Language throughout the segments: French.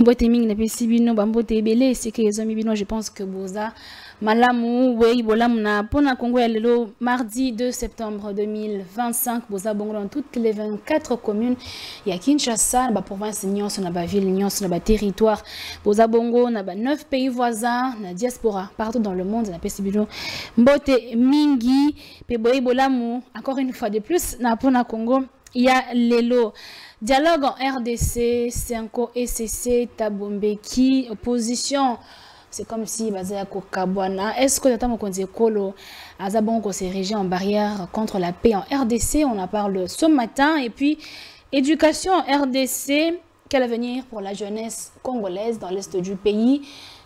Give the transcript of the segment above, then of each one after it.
Mbote mingi na pesi bino bambote ebele seke ezomi bino je pense que boza malamu wey bolamu na pona Congo ya lelo mardi 2 septembre 2025 boza bongo dans toutes les 24 communes ya Kinshasa ba province nyonso na ba ville nyonso na ba territoire boza bongo na ba 9 pays voisins na diaspora partout dans le monde na pesi bino mbote mingi pe boy bolamu encore une fois de plus na pona Congo ya lelo. Dialogue en RDC, Senko ECC, Tabombeki, opposition. C'est comme si Bazaya Kokabwana. Est-ce que Tata Mokonze Kolo Azabongo s'est érigé en barrière contre la paix en RDC? On en parle ce matin. Et puis, éducation en RDC, quel avenir pour la jeunesse congolaise dans l'est du pays?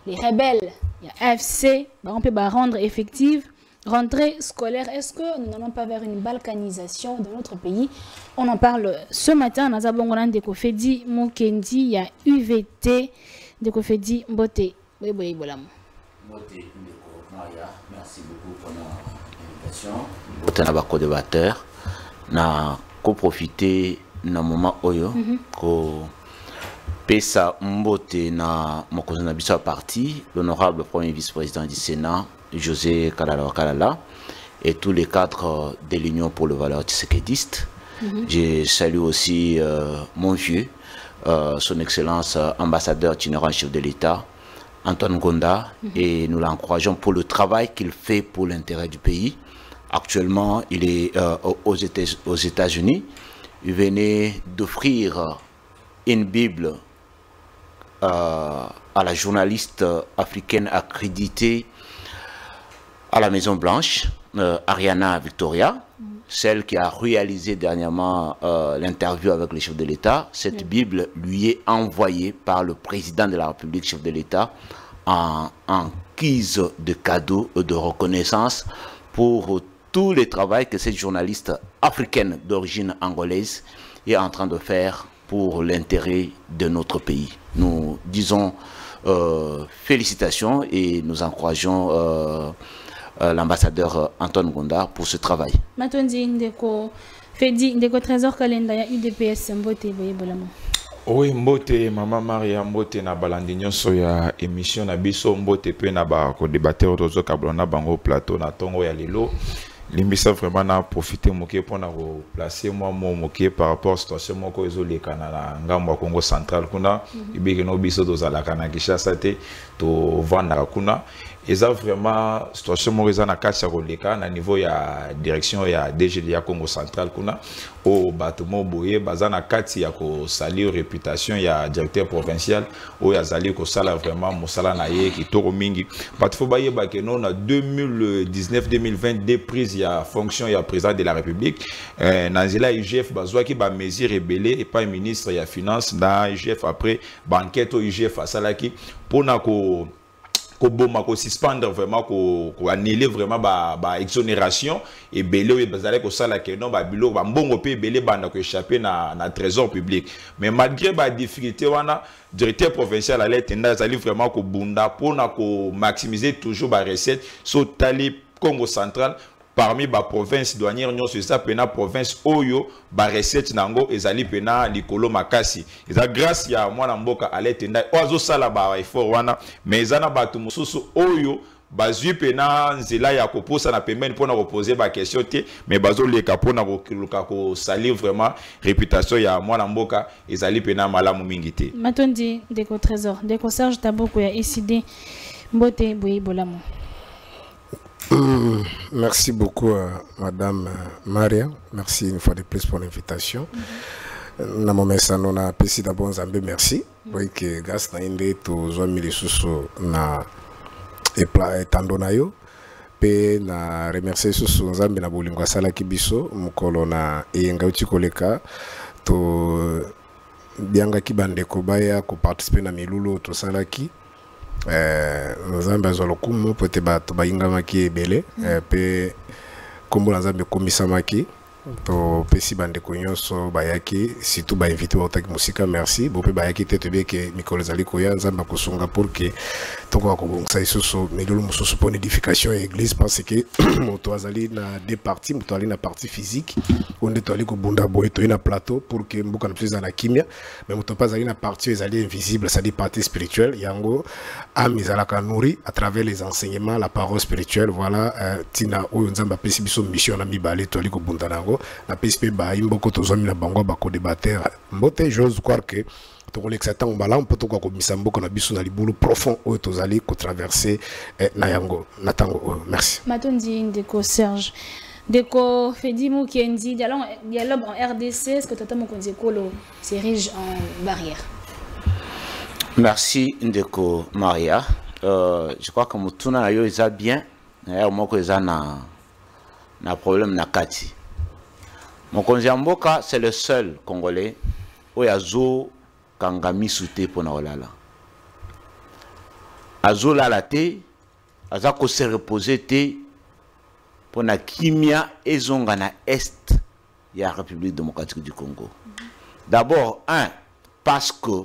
Les rebelles, il y a AFC, on peut rendre effective. Rentrée scolaire, est-ce que nous n'allons pas vers une balkanisation de notre pays? On en parle ce matin. Nazabongonan de Kofedi Mokendi, il y a UVT de Kofedi Mbote. Oui, bolam. Mbote Maya, merci beaucoup pour l'invitation. Mbote na bako débatteur, na ko profiter na moment oyo ko pesa Mbote na mokonzi na biso parti, l'honorable premier vice-président du Sénat. José Kalala et tous les cadres de l'Union pour le valeur tshisekidiste. Je salue aussi mon vieux, son excellence ambassadeur général chef de l'État, Antoine Gonda, et nous l'encourageons pour le travail qu'il fait pour l'intérêt du pays. Actuellement, il est aux États-Unis. Il venait d'offrir une Bible à la journaliste africaine accréditée à la Maison Blanche, Ariana Victoria, celle qui a réalisé dernièrement l'interview avec le chef de l'État. Cette Bible lui est envoyée par le président de la République, chef de l'État, en guise de cadeau de reconnaissance pour tout le travail que cette journaliste africaine d'origine angolaise est en train de faire pour l'intérêt de notre pays. Nous disons félicitations et nous encourageons l'ambassadeur Antoine Gonda pour ce travail. Matondi ndeko Fedi ndeko Trésor Kalenda ya UDPS Mbote boye bolamo. Oui, Mbote Mama Maria Mbote na balandi nyonso ya émission na biso Mbote pe na ba ko débatteur tozo kablona bango plateau na tongo ya lelo. Limbisa vraiment na profiter moké pour na placer moi moké par rapport à situation moko ezoleka na ngambo ya Congo central kuna ibeke no biso tozala kana Kinshasa te to vanda kuna. Eza vraiment situation moko na kati ya koleka na niveau ya direction ya DG ya Congo central kuna o batumo boye baza na kati ya ko salir réputation ya directeur provincial o ya zali ko sala vraiment mosala na ye kitoko mingi batu fo baye ba ke non na 2019 2020 des prises ya fonction ya président de la République na nzela IGF bazwa ki ba mesure rebelle et pas ministre ya finance na IGF après banquette au IGF asalaki pona ko boma ko suspendre vraiment ko annuler vraiment ba exonération et belé et bazale ko sala ke non ba bilo ba mbongo pe belé banda ko échapper na trésor public mais malgré ba difficulté wana directeur provincial allait tenda zali vraiment ko bunda pona ko maximiser toujours ba recette so tali Congo central parmi ba province douanière nyonso ça pena province oyo ba recette nango ezali pena likolo makasi eza grâce ya mwana mboka aletenda ozo sala ba effort wana mais ezana batu mususu oyo bazui pena nzela ya koposa na pembeni pona ko poser ba question te mais bazo leka pona ko salir vraiment réputation ya mwana mboka ezali pena malamu mingi te. Matondi ndeko Trésor ndeko Serge Taboko ya ICD Mbote boyi bolamo. Merci beaucoup à Madame Maria. Merci une fois de plus pour l'invitation. Na momesa nona pesi d'abord Nzambe merci. Oui que grâce na inde to zomi lisusu na etando yo pe na remercier susu Nzambe na bolingo sala kibiso mukolo na eyenga utikoleka to bianga kibandeko baya ko participer na milulu to salaki Nzambe azolokumu pote bato bayingamaki ebele pe kombo Nzambe komisamaki to pesi bandeko nyonso bayaki surtout ba invité otaki musika merci bo pe bayaki te tebe ke mikolo zali koya Nzambe kosunga pour que toko ko ça isusu mais le mususu pour édification et église parce que moto azali na deux parties moto ali na partie physique on est allé ko bunda boy to na plateau pour que mboka na pesa na kimia mais moto pas ali na partie ezali invisible ça dit partie spirituelle yango amizala kanuri à travers les enseignements la parole spirituelle voilà tina oyo nzamba pesi biso mission na mibale to ali ko bunda nango na pesi ba imboko to zomi na bango ba ko débattre mbote j'ose croire que on peut tout qu'on a besoin de boulot profond où tous allés traverser Nayango Natango. Merci. Matondi Ndeko Serge Ndeko Fedi Mukendi dialogue en RDC est-ce que Tata Mokonzekolo s'érige en barrière? Merci Ndeko Maria. Je crois que Mutuna yo est bien. D'ailleurs moi que ça na problème na kati. Mokonzamboka c'est le seul Congolais où il y a Kangami souté pour Naolala. Azola la te, azako se reposer te pour na kimia ezonga na est ya République démocratique du Congo. D'abord, parce que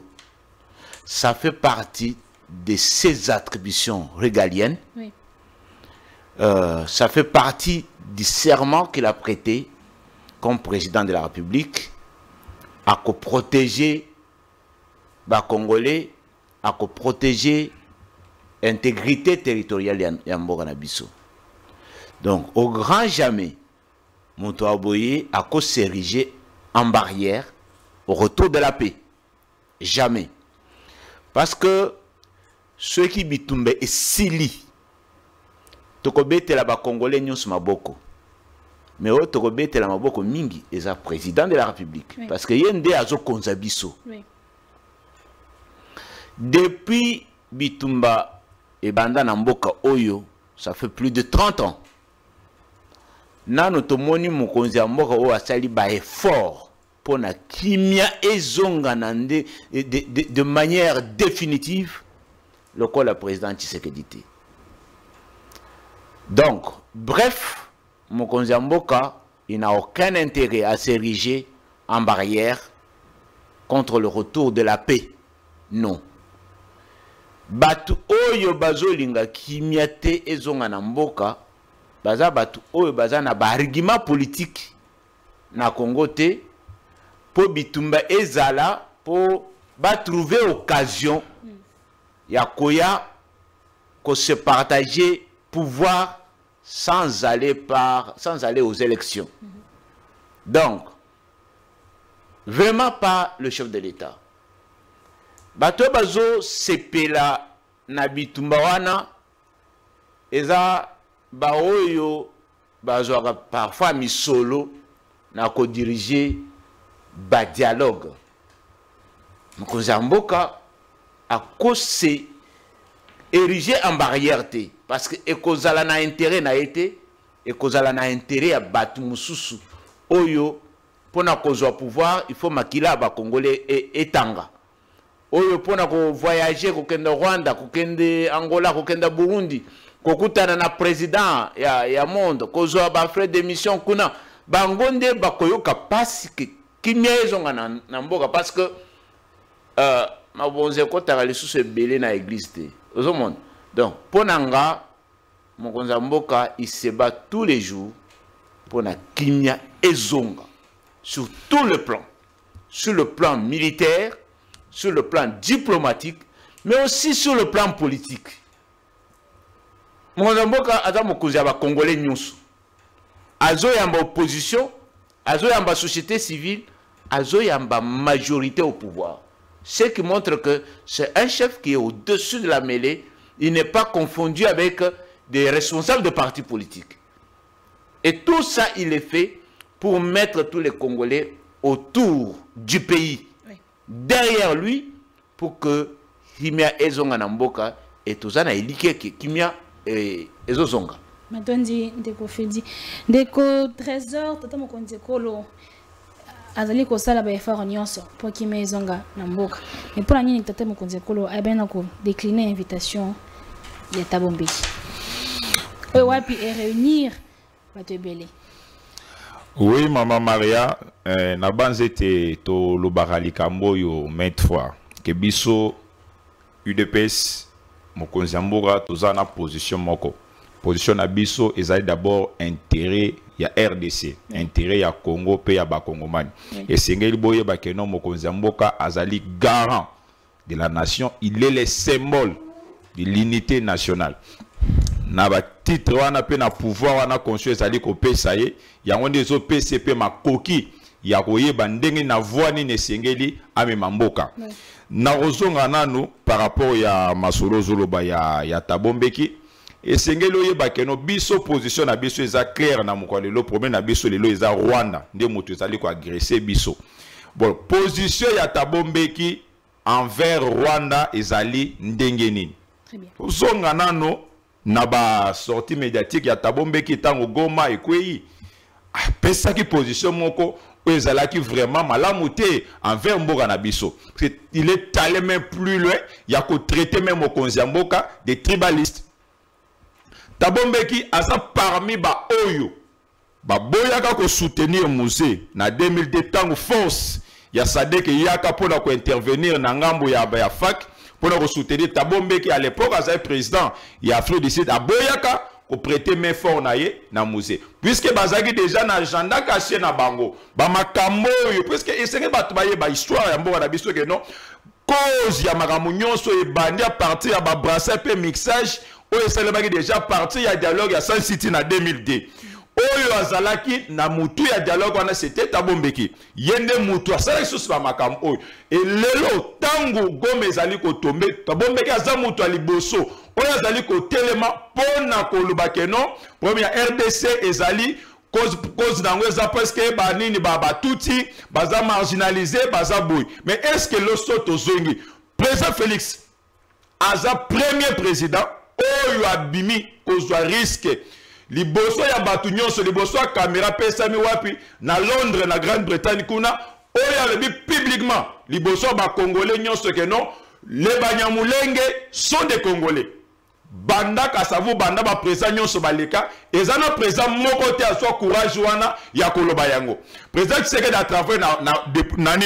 ça fait partie de ses attributions régaliennes. Oui. Ça fait partie du serment qu'il a prêté comme président de la République à protéger les Congolais, à protéger l'intégrité territoriale de Mboganabiso. Donc, au grand jamais, Moto Aboye a s'ériger en barrière au retour de la paix. Jamais. Parce que ceux qui bitumbe et sili, Tokobete la Congolais nyos maboko. Mais au Tokobete la maboko mingi est le président de la République. Oui. Parce que yende azo konzabiso. Oui. Depuis Bitumba et Banda Namboka Oyo, ça fait plus de 30 ans. Nano tomoni mokonzi amboka o asali ba effort pour na kimia ezonga nande de manière définitive le quoi la présidente Tshisekedi. Donc, bref, mokonzi amboka il n'a aucun intérêt à s'ériger en barrière contre le retour de la paix. Non. Batu oyo bazolinga kimia te ezonga na mboka baza batu oyo baza na ba argument politique na Congo te po bitumba ezala po ba trouver occasion ya koya ko se partager pouvoir sans aller aux élections. Donc vraiment pas le chef de l'État. Bato bazo sepela na bitumba wana eza baoyo bazo parfois misolo na ko diriger ba dialogue. Mokonzamboka a kose érigé en barrière te parce que ekozala na intérêt na été ekozala na intérêt à batu mususu oyo pona kozwa pouvoir il faut makila ba congolais etanga. Oyo pona ko voyager ko kenda Rwanda, ko kende Angola, ko kenda Burundi, ko kutana na président ya monde, ko zo ba frais de mission kuna, bangonde bakoyoka pasi ke kimia ezonga na mboka parce que mabonze ko tara lisusu ebele na église te. Ozo monde. Donc pona nga mokonza mboka il se bat tous les jours pona kimia ezonga sur tout le plan, sur le plan militaire, sur le plan diplomatique, mais aussi sur le plan politique. Mozamboka aza mokonzi ya ba Congolais nyonso. Azo yamba opposition, azo yamba société civile, azo yamba majorité au pouvoir. Ce qui montre que c'est un chef qui est au-dessus de la mêlée, il n'est pas confondu avec des responsables de partis politiques. Et tout ça, il est fait pour mettre tous les Congolais autour du pays. Derrière lui pour que Kimia ezonga na mboka et tout ça na elike que Kimia ezozonga. Matondi Ndeko Fedi Ndeko Trésor Tata Mokonzekolo azali ko sala ba effort nyonso pour Kimia ezonga na mboka. Mais pour nini Tata Mokonzekolo abena ko décliner invitation ya Tabombe. Oyo wapi réunir bato ebele. Oui, Maman Maria, na banzete to lo barali kamboyo maintes fois que biso UDPS mokonzi ya mboka toza na position moko. Position na biso ezali d'abord intérêt ya RDC, intérêt ya Congo pe ya bakongomani. Et sengeli boye bakeno mokonzi ya mboka azali garant de la nation, il est le symbole de l'unité nationale. Na ba titre wana pe na pouvoir wana conscience ezali ko pesa ye, yango ndezo PCP makoki ya koyeba ndenge na voix ni nesengeli amema mboka. Na ozonga nanu par rapport ya masolo zoloba ya Tabombeki. Et sengeli oyeba keno biso position na biso eza clair na mokolo lelo problème na biso lelo eza Rwanda nde moto ezali ko agresser biso. Bon, position ya Tabombeki envers Rwanda ezali ndenge nini? Très bien. Ozonga nanu na ba sortie médiatique ya Tabombeki tango Goma ekwei pesaki position moko ezalaki vraiment malamu te envers mboka na biso. Il est allé même plus loin, il y a qu'à traiter même mokonzi ya mboka des tribalistes. Tabombeki aza parmi ba oyo ba boyaka ko soutenir musée na 2002 tango force ya Sadek yaka pona ko intervenir na ngambo ya FAC pona ko soutenir Tabombeki à l'époque azai président ya Afrique du Sud aboyaka ko prêter main fort na ye na musée puisque bazaki déjà na agenda caché na bango ba makambo yo puisque esenge batu ba ye ba histoire ya mboka na biso ke non cause ya makambo nyonso e bandi à partir ya ba brassage pe mixage oyo esalemaki déjà parti ya dialogue ya Sun City na 2002 oyo azalaki na mutu ya dialogue wana c'était Tabombeki yende mutu asalaki susu ba makambo oyo et lelo tango Goma ezali kotombe Tabombeki aza mutu aliboso oyo azali kotelema pona koluba keno premier RDC ezali cause nango eza presque ba nini ba tuti baza marginalisé baza boy mais est-ce que le soto zongi président Félix aza premier président oyo abimi kozwa risque liboso ya batu nyonso liboso ya caméra pesami wapi na Londres na Grande-Bretagne kuna oyo alobi publiquement liboso ba congolais nyonso ke non les Banyamulenge sont des congolais banda kasavu banda ba président nyonso baleka ezana président moko te aswa courage wana ya koloba yango président Tshisekedi a travaillé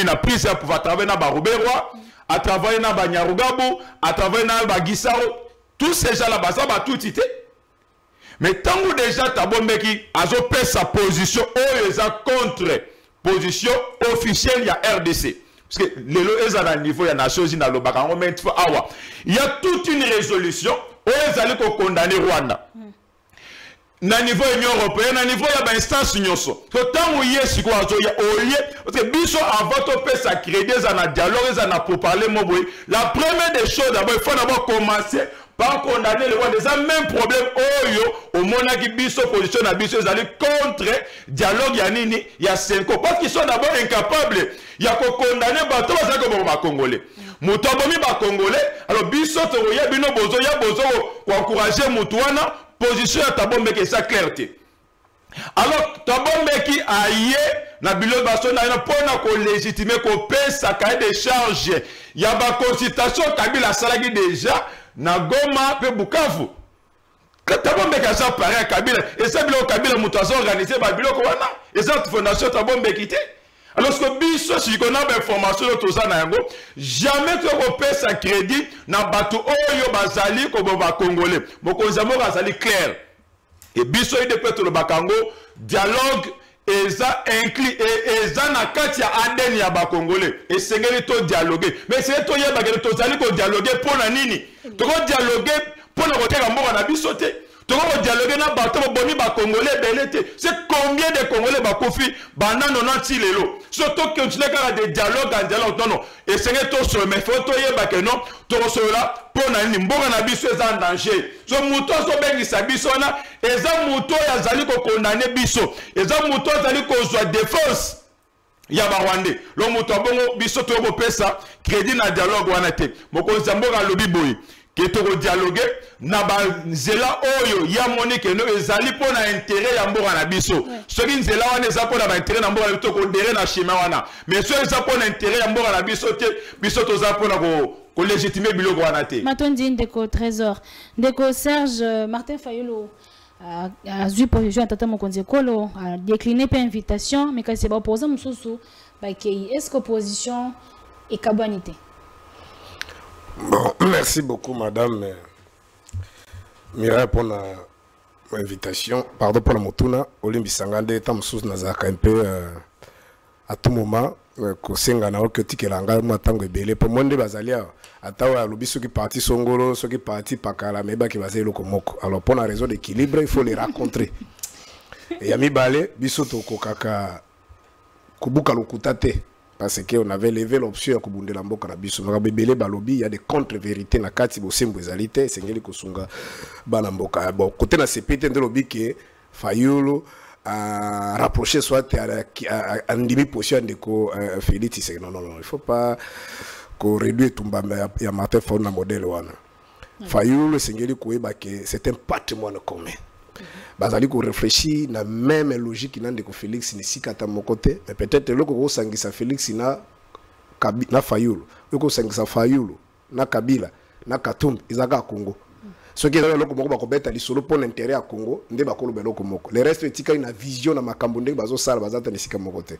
na prise ya pouvoir travailler na ba Roberwa a travaillé na ba Nyarugabu a travaillé na ba Gisaro. Tous ces gens là-bas, ça va tout citer. Mais tant que déjà Tabombeki a fait sa position, contre position officielle, il y a RDC. Parce que les lois sont à niveau, il y a Nations Unies, il y a toute une résolution où ils allaient condamner Rwanda. Na niveau Union européenne, na niveau il y a instance nyonso. Tant où il y a siko azo ya olie parce que biso avant to pe sa crédit za na dialogue za na pour parler moboy. La première des choses d'abord il faut d'abord commencer par condamner les Rwandais. Ça même problème oyo au mona ki biso position na biso ils allaient contre dialogue ya nini ya Senko parce qu'ils sont d'abord incapables. Il y a ko condamner bato za ko ba congolais. Muto abomi ba congolais alors biso to ya bino bozo ya bozo ko encourager mutu wana position ya Tabombeki sa clarté. Alors Tabombeki aye na bilo baso na pona ko légitimer ko pesa cahier de charge ya ba consultation Kabila salaki déjà na Goma pe Bukavu. Tabombeki sa pareil Kabila et ça bilo Kabila muto a organisé ba bilo ko wana et ça fondation Tabombeki te. Alors que biso si qu'on a information de tout ça na yango jamais que on paie sa crédit na batu oyo bazali ko ba congolais mokonza mo bazali clair et biso ide peto le bakango dialogue eza inclus et eza na kati ya ADN ya ba congolais et sengeli to dialoguer mais c'est to yeba que to zali ko dialoguer pona nini to ko dialoguer pona ko teka mboka na biso te. Tu vas dialoguer na bato boni ba congolais belete c'est combien de congolais ba kofi banda 90 lelo surtout que tu n'as qu'à des dialogues en dialogue non et c'est que to sur mais faut to yeba que non to cela pour na ni mboka na biso en danger so muto so bengi sa biso na eza muto ya zali ko condamner biso eza muto zali ko zwa défense ya ba Rwandais lo muto bongo biso to ko pesa crédit na dialogue wana te mokonza mboka lobi boy qui to dialoguer na ba nzela oyo ya monique no ezali pona intérêt ya mboka na biso soki nzela wana eza pona ba intérêt na mboka na biso ko dere na chemin wana mais soki eza pona intérêt ya mboka na biso te biso toza pona ko légitimer biloko wana te matondi ndeko trésor ndeko Serge Martin Fayulu a vu position à tata mokonzi kolo a décliné pe invitation mais quand c'est ba opposant mususu ba kei est-ce que opposition et kabonité. Bon, merci beaucoup, madame. Mira pour l'invitation, pardon pour la motuna, Olimbi Sangande, Tamsous Nazaka un peu à tout moment, Kosenga na okoti kelanga matango ebele pour monde bazalia atawa lobi ceux qui parti songolo ceux qui parti pakala meba qui bazeli lokomoko. Alors pour la raison d'équilibre, il faut les rencontrer. Et yami balé biso to kokaka kubuka lokutate. Parce qu'on avait levé l'option à Kubundela Mboka na biso. Mabebele balobi, il y a des contre-vérités na kati bosembo ezalité, sengeli kosunga bana mboka. Bon, côté na CPT de lobi que Fayulu a rapproché soit à ndimi position de ko Félix c'est non, il faut pas qu'on réduise Tumba ya Martin Fauna modèle wana. Fayulu sengeli koyeba que c'est un patrimoine commun. Bazali ko réfléchir na même logique nande ko Félix ni sikata mon côté mais peut-être loko ko sangisa Félix na Fayulu loko sangisa Fayulu na Kabila na Katumbi izaka Congo ce qui est loko moko ba ko beta li solo pour l'intérêt à Congo nde ba ko lobelo ko moko le reste tika une vision na makambo nde bazo sala bazata ni sika mon côté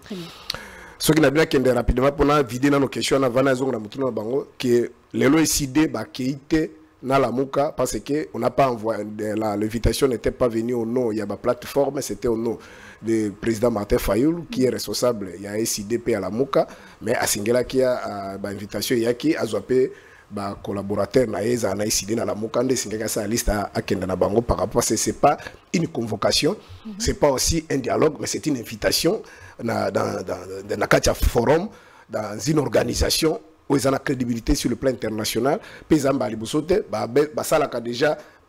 ce qui n'a bien qu'ende rapidement pour na vider na nos questions na vana zongo na mutuna bango que lelo décidé ba keite na la Mouka parce que on n'a pas envoyé l'invitation n'était pas venue au nom il y a ma plateforme c'était au nom du président Martin Fayoulou qui est responsable il y a SIDP à la Mouka mais à Singela qui a invitation il y a qui a zoapé ba collaborateur na eza na SID na la Mouka de Singela sa liste à Kenda na bango par rapport c'est pas une convocation c'est pas aussi un dialogue mais c'est une invitation dans un forum dans une organisation où ils ont la crédibilité sur le plan international. Puis déjà,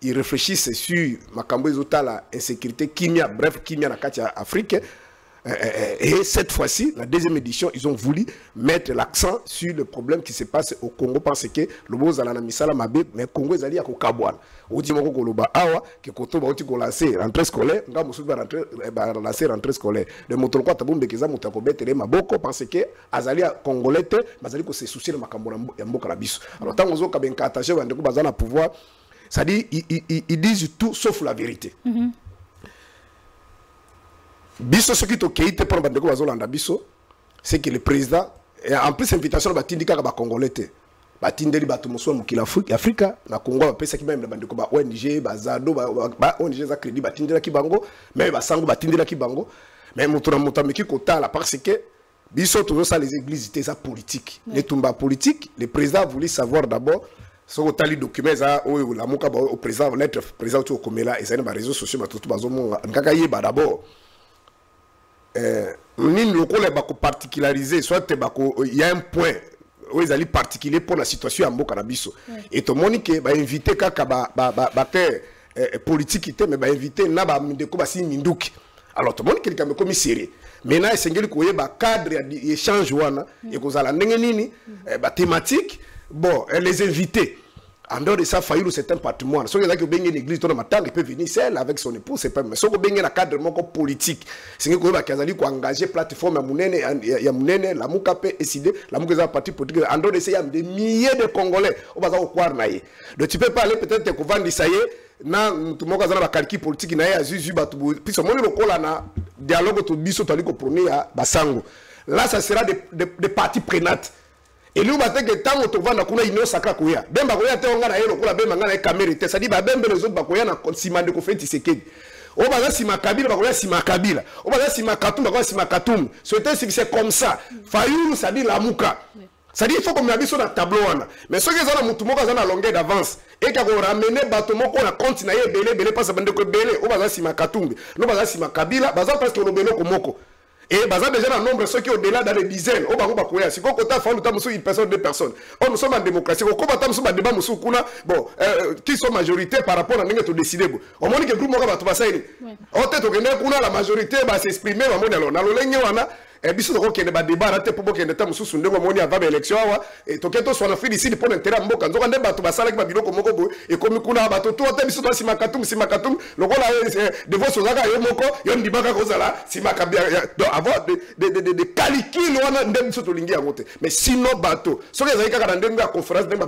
ils réfléchissent sur la insécurité, bref, Kimia na Katia Afrique. Et cette fois-ci, la deuxième édition, ils ont voulu mettre l'accent sur le problème qui se passe au Congo parce que le Bozo Zalana Misala Mabe, mais Congo est allé à Kokabouane. Au Dimoko Koloba Awa, que Koto Bauti Kolase, rentrée scolaire, nga Moussou va lancer rentrée scolaire. Le Motoroko Taboum Bekeza Moutakobe Tele Maboko parce que Azali a Congolais, Bazali ko se soucier de Makambo Mboka Labiso. Alors, tant que vous avez attaché, vous avez un pouvoir, ça dit, ils disent tout sauf la vérité. Biso ce qui est pour bandeko bazolanda biso c'est que le président en plus invitation ba tindika ba congolais te ba tindeli ba tomoso mukila Afrika na Congo ba pesa ki même bandeko ba ONG ba Zado ba ONG za crédit ba tindela ki bango mais ba sango ba tindela ki bango mais mutuna mutamiki kotala parce que biso toujours ça les églises étaient ça politique les tumba politique le président a voulu savoir d'abord ce que les documents la muka au président lettre président au komela et ça les réseaux sociaux ba tout bazomonga ngaka yeba d'abord il soit il y a un point où ils allaient particulier pour la situation à Mokanabiso. Et tout le monde qui va inviter kaka politique mais va inviter naba ndeko basi minduki. Alors tout le monde qui est comme sérieux. Maintenant il s'engage ko yeba cadre d'échange wana et ko zala ndenge nini ba thématique bon les invités. En dehors de ça, Fayulu, c'est un patrimoine. Si vous avez une église, il peut venir seul avec son épouse, c'est pas. Mais si vous avez un cadre politique, c'est que vous avez engagé plateforme la Moukape et SID, la Moukape parti politique. En dehors de ça, il y a des milliers de Congolais. Donc tu peux pas aller peut-être que vendre ça y est. Na tout monde a calcul politique na ya zuzu batu puis ce monde lokola na dialogue to biso to aliko prôner à Basango. Là ça sera des parties prenantes. Et nous battons que tant que tu vas na kuna ino saka koya bemba koya te onga na yelo kula bemba ngana caméra te ça dit ba bembe les autres bakoya na simande ko feti sekedi o baza sima kabila bakoya sima kabila o baza sima katum bakoya sima katum c'est comme ça Fayulu ça dit la muka ça dit il faut qu'on mette sur la tableau wana mais ceux qui sont na mutu moko na longueur d'avance et qui ko ramener bato moko na compte na ye belé pas bande ko belé o baza sima katumbi no baza sima kabila baza presque lo belé ko moko. Et baza déjà un nombre ceux qui au-delà dans les dizaines au bango bakoya si koko ta falu ta musu une personne deux personnes on nous sommes en démocratie ko ba ta musu ba débat musu kuna bon qui sont majoritaires par rapport à n'inga to décider bo on moni que groupe moko ba to basaini on tête to kende kuna la majorité ba s'exprimer ba moni alors na lo lenye wana et biso ko kende ba débat raté pour kende ta musu ndeko moni avant élection wa et to keto so na fili ici pour l'intérêt mboka nzoka nde ba to basala ki ba biloko moko bo et comme kuna ba to to ta biso to simakatum lokola de vos sozaka yo moko yo ndibaka kozala simakabia avoir des calculs mais sinon bateau ce que vous avez dans la conférence de la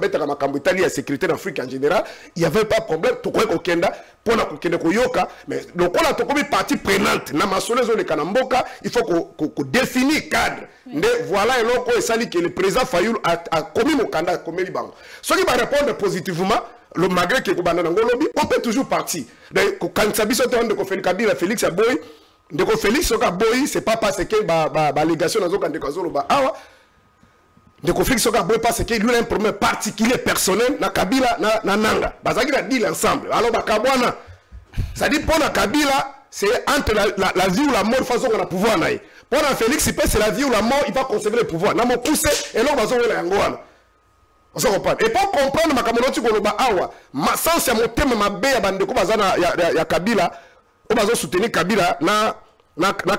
Italie la sécurité d'Afrique en général il n'y avait pas de problème tout quoi qu'on kenda pour la koyoka mais le quoi la tokomi partie prenante na masole zo le kanamboka il faut qu'on définisse cadre voilà et loko et sali que le président Fayulu a commis mon candidat comme libango ceux qui va répondre positivement le malgré que on peut toujours partir. Quand Sabiso de Félix Kabila, Félix Aboy, de Félix Aboy, c'est pas parce que la légation dans le Kazolo de Félix Aboy parce que lui a un problème particulier personnel na Kabila na Nanga. Bazaki a dit l'ensemble. Alors Bakabwana, ça dit pour la Kabila, c'est entre la vie ou la mort façon qu'on a pouvoir naï. Pour la Félix, c'est la vie ou la mort, il va conserver le pouvoir. N'a pas poussé et l'on va se voir la on se comprend. Et pour comprendre ma camarade Koloba Awa, ma sens ya mon thème ma bé ya bandeko bazana ya Kabila, on va soutenir Kabila na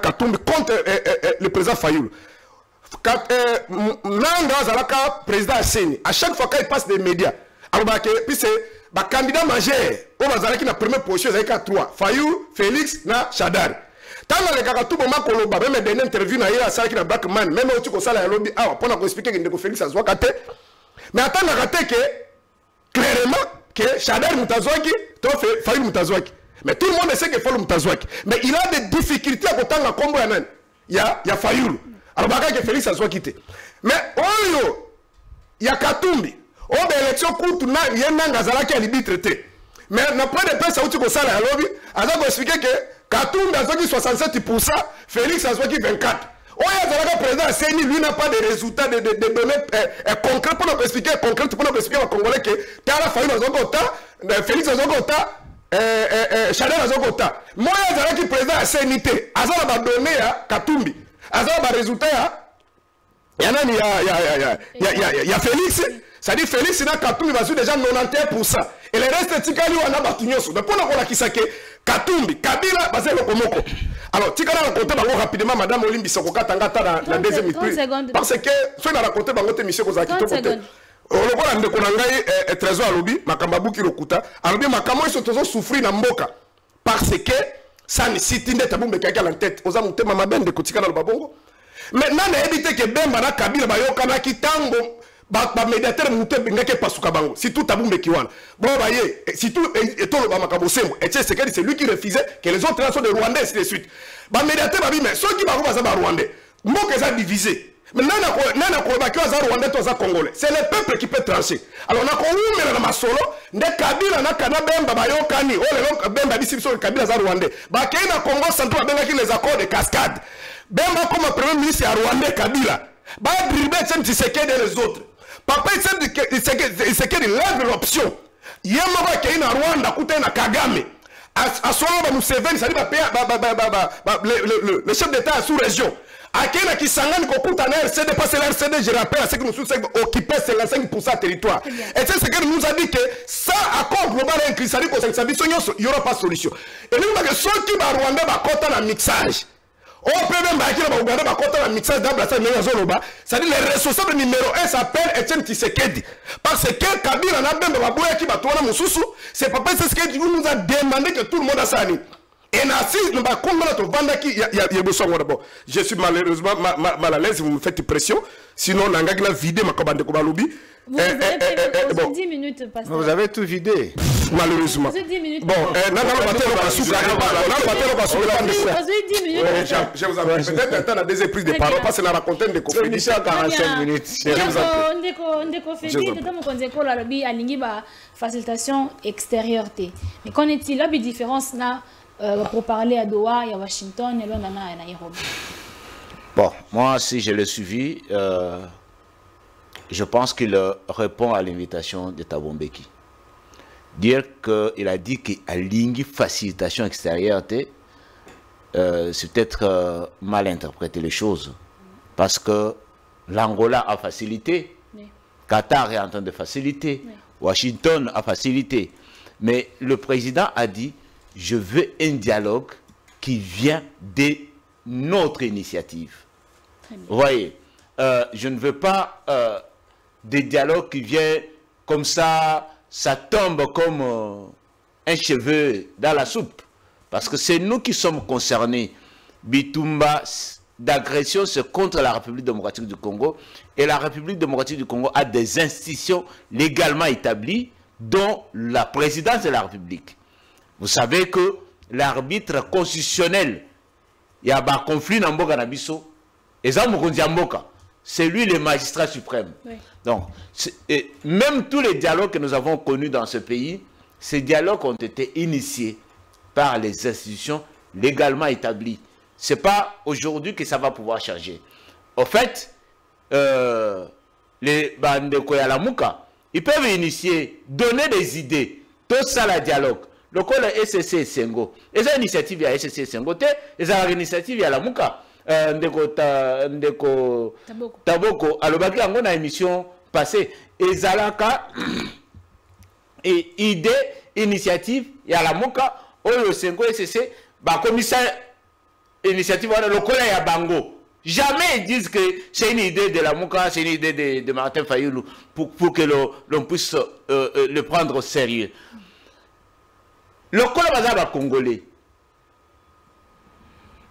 Katumbi contre le président Fayoul. Nanga Zalaka président Asseni, à chaque fois qu'il passe des médias, alors puis c'est le candidat majeur, on va Zalaki na première position avec 3, Fayoul, Félix na Chadar. Tant que les gars tout moment Koloba même des interviews na ya Salaki na Blackman, même au Tiko Sala ya lobby Awa pour nous expliquer que Ndeko Félix a Zwakate. Mais attends, que clairement que Chadar Moutazouaki, Fayoul Moutazouaki. Mais tout le monde sait que Fayoul Moutazouaki. Mais il a des difficultés à côté de la combo. Il y a Fayoul. Alors, il y a Félix Azouaki. Mais il y a Katumbi. Il y a élection courte, il y a Nangazala qui a libi traité. Mais après de presse, ça a ça à lobby. Alors, expliquer que Katumbi a 67%, Félix Azouaki 24%. Le président Seni, lui, n'a pas de résultats, de données concrètes pour nous expliquer, aux Congolais que Tara Fayoul a Félix a Chadar a moi, le président Seni, Azala va donner à Katumbi, Azala va résultat, il y a Félix, ça dit Félix, Katumbi va déjà 91%. Et le reste, Tikali, on a battu. Donc, pour nous, Katumbi, Kabila, basé le Komoko. Alors, tu as raconté rapidement, Madame Olimbi Sokoka Tangata dans la deuxième minute. Parce que, si on a raconté, monsieur Kozaki, on a dit trésor à l'obi, Makambabu qui rokuta. Alors, Makamo, ils sont toujours souffrir dans Mboka. Parce que, ça ne cite pas de quelqu'un en tête. Aux amours, ma benne de Kotika dans le Babongo. Maintenant, on a évité que Bemba, Kabila, Bayokana, qui tango. Médiateur si tout tabou mekiwana bon voyez si tout et tout le bamakambosembo et c'est lui qui refusait que les autres sont des Rwandais ainsi de suite ba médiateur ba mais ceux qui va baza ba Rwandais moko eza divisé mais nana ko ba kwa za Rwandais to za Congolais c'est le peuple qui peut trancher alors na ko umela na masolo nde Kabila na kana Bemba bayokani o le Bemba bisi so Kabila za Rwandais ba kena Congo central benga ki les accords de cascade Bemba comme premier ministre à Rwandais Kabila ba dribler Tshisekedi et les autres. Papa, il sait qu'il lève l'option. Il y a un moment qui est en Rwanda, qui est en Kagame. À ce moment-là, Museveni, ça dit le chef d'État sous-région. À qui est-ce qui s'engage qu'on coûte en RCD, parce que l'RCD, je rappelle, c'est que nous sommes occupés 55% du territoire. Et c'est ce qu'il nous a dit que ça, accord global, ça dit qu'il n'y aura pas de solution. Et nous, ceux qui vont à Rwanda, vont compter un mixage. On peut même mixage c'est-à-dire le responsable numéro 1 s'appelle Etienne Tshisekedi. Parce que Kabila n'a même pas qui va tourner mon sous, c'est pas parce que nous a demandé que tout le monde a ça. Et Nassi, nous va combattre il y a besoin d'abord. Je suis malheureusement mal à l'aise, vous me faites pression. Sinon, on a vidé ma commande de Kobalobi. Vous avez 10 minutes. Vous avez tout vidé. Malheureusement. Vous avez 10 minutes. Bon, je vous appelle peut-être un temps la deuxième prise de parole parce que la raconter de confédération à 45 minutes. Je vous appelle. Facilitation extérieure. Mais qu'en est-il là, une différence là pour parler à Doha et à Washington et là, à Nairobi? Bon, moi, si je l'ai suivi, je pense qu'il répond à l'invitation de Thabo Mbeki. Dire qu'il a dit qu'il a ligne facilitation extérieure, c'est peut-être mal interpréter les choses. Parce que l'Angola a facilité, oui. Qatar est en train de faciliter, oui. Washington a facilité. Mais le président a dit, je veux un dialogue qui vient de notre initiative. Vous voyez, je ne veux pas des dialogues qui viennent comme ça tombe comme un cheveu dans la soupe. Parce que c'est nous qui sommes concernés. Bitumba d'agression, c'est contre la République démocratique du Congo. Et la République démocratique du Congo a des institutions légalement établies, dont la présidence de la République. Vous savez que l'arbitre constitutionnel, il y a un conflit dans Mboka Nabiso, et ça, c'est lui le magistrat suprême. Oui. Donc, même tous les dialogues que nous avons connus dans ce pays, ces dialogues ont été initiés par les institutions légalement établies. Ce n'est pas aujourd'hui que ça va pouvoir changer. En fait, les Bandeko Yalamuka, ils peuvent initier, donner des idées, tout ça le dialogue. Le col SSC Sengo. Et ça, l'initiative à SSC Sengo, et ça, l'initiative à la Mouka. Ndeko Taboko. Alors, il y a une émission passée. Et Zalaka, et idée, initiative, il y a la Mouka, ou le Sengo SSC, commissaire, initiative, le col à Bango. Jamais ils disent que c'est une idée de la Mouka, c'est une idée de Martin Fayoulou pour que l'on puisse le prendre au sérieux. Le Congolais congolais.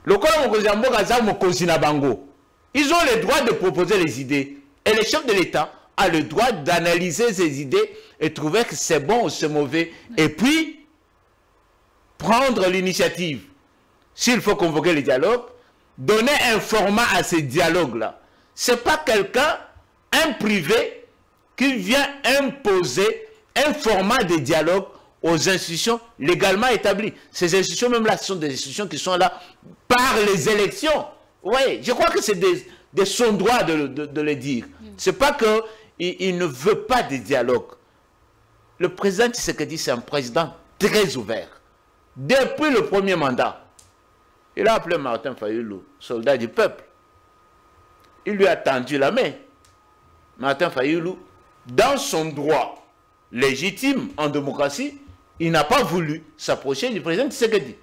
Le Congolais, ils ont le droit de proposer les idées. Et le chef de l'État a le droit d'analyser ces idées et trouver que c'est bon ou c'est mauvais. Et puis, prendre l'initiative. S'il faut convoquer les dialogues, donner un format à ces dialogues-là. Ce n'est pas quelqu'un, un privé, qui vient imposer un format de dialogue aux institutions légalement établies. Ces institutions, même là, ce sont des institutions qui sont là par les élections. Oui, je crois que c'est de son droit de le dire. Ce n'est pas qu'il ne veut pas de dialogue. Le président Tshisekedi, c'est un président très ouvert. Depuis le premier mandat, il a appelé Martin Fayoulou, soldat du peuple. Il lui a tendu la main. Martin Fayoulou, dans son droit légitime en démocratie, il n'a pas voulu s'approcher du président Tshisekedi.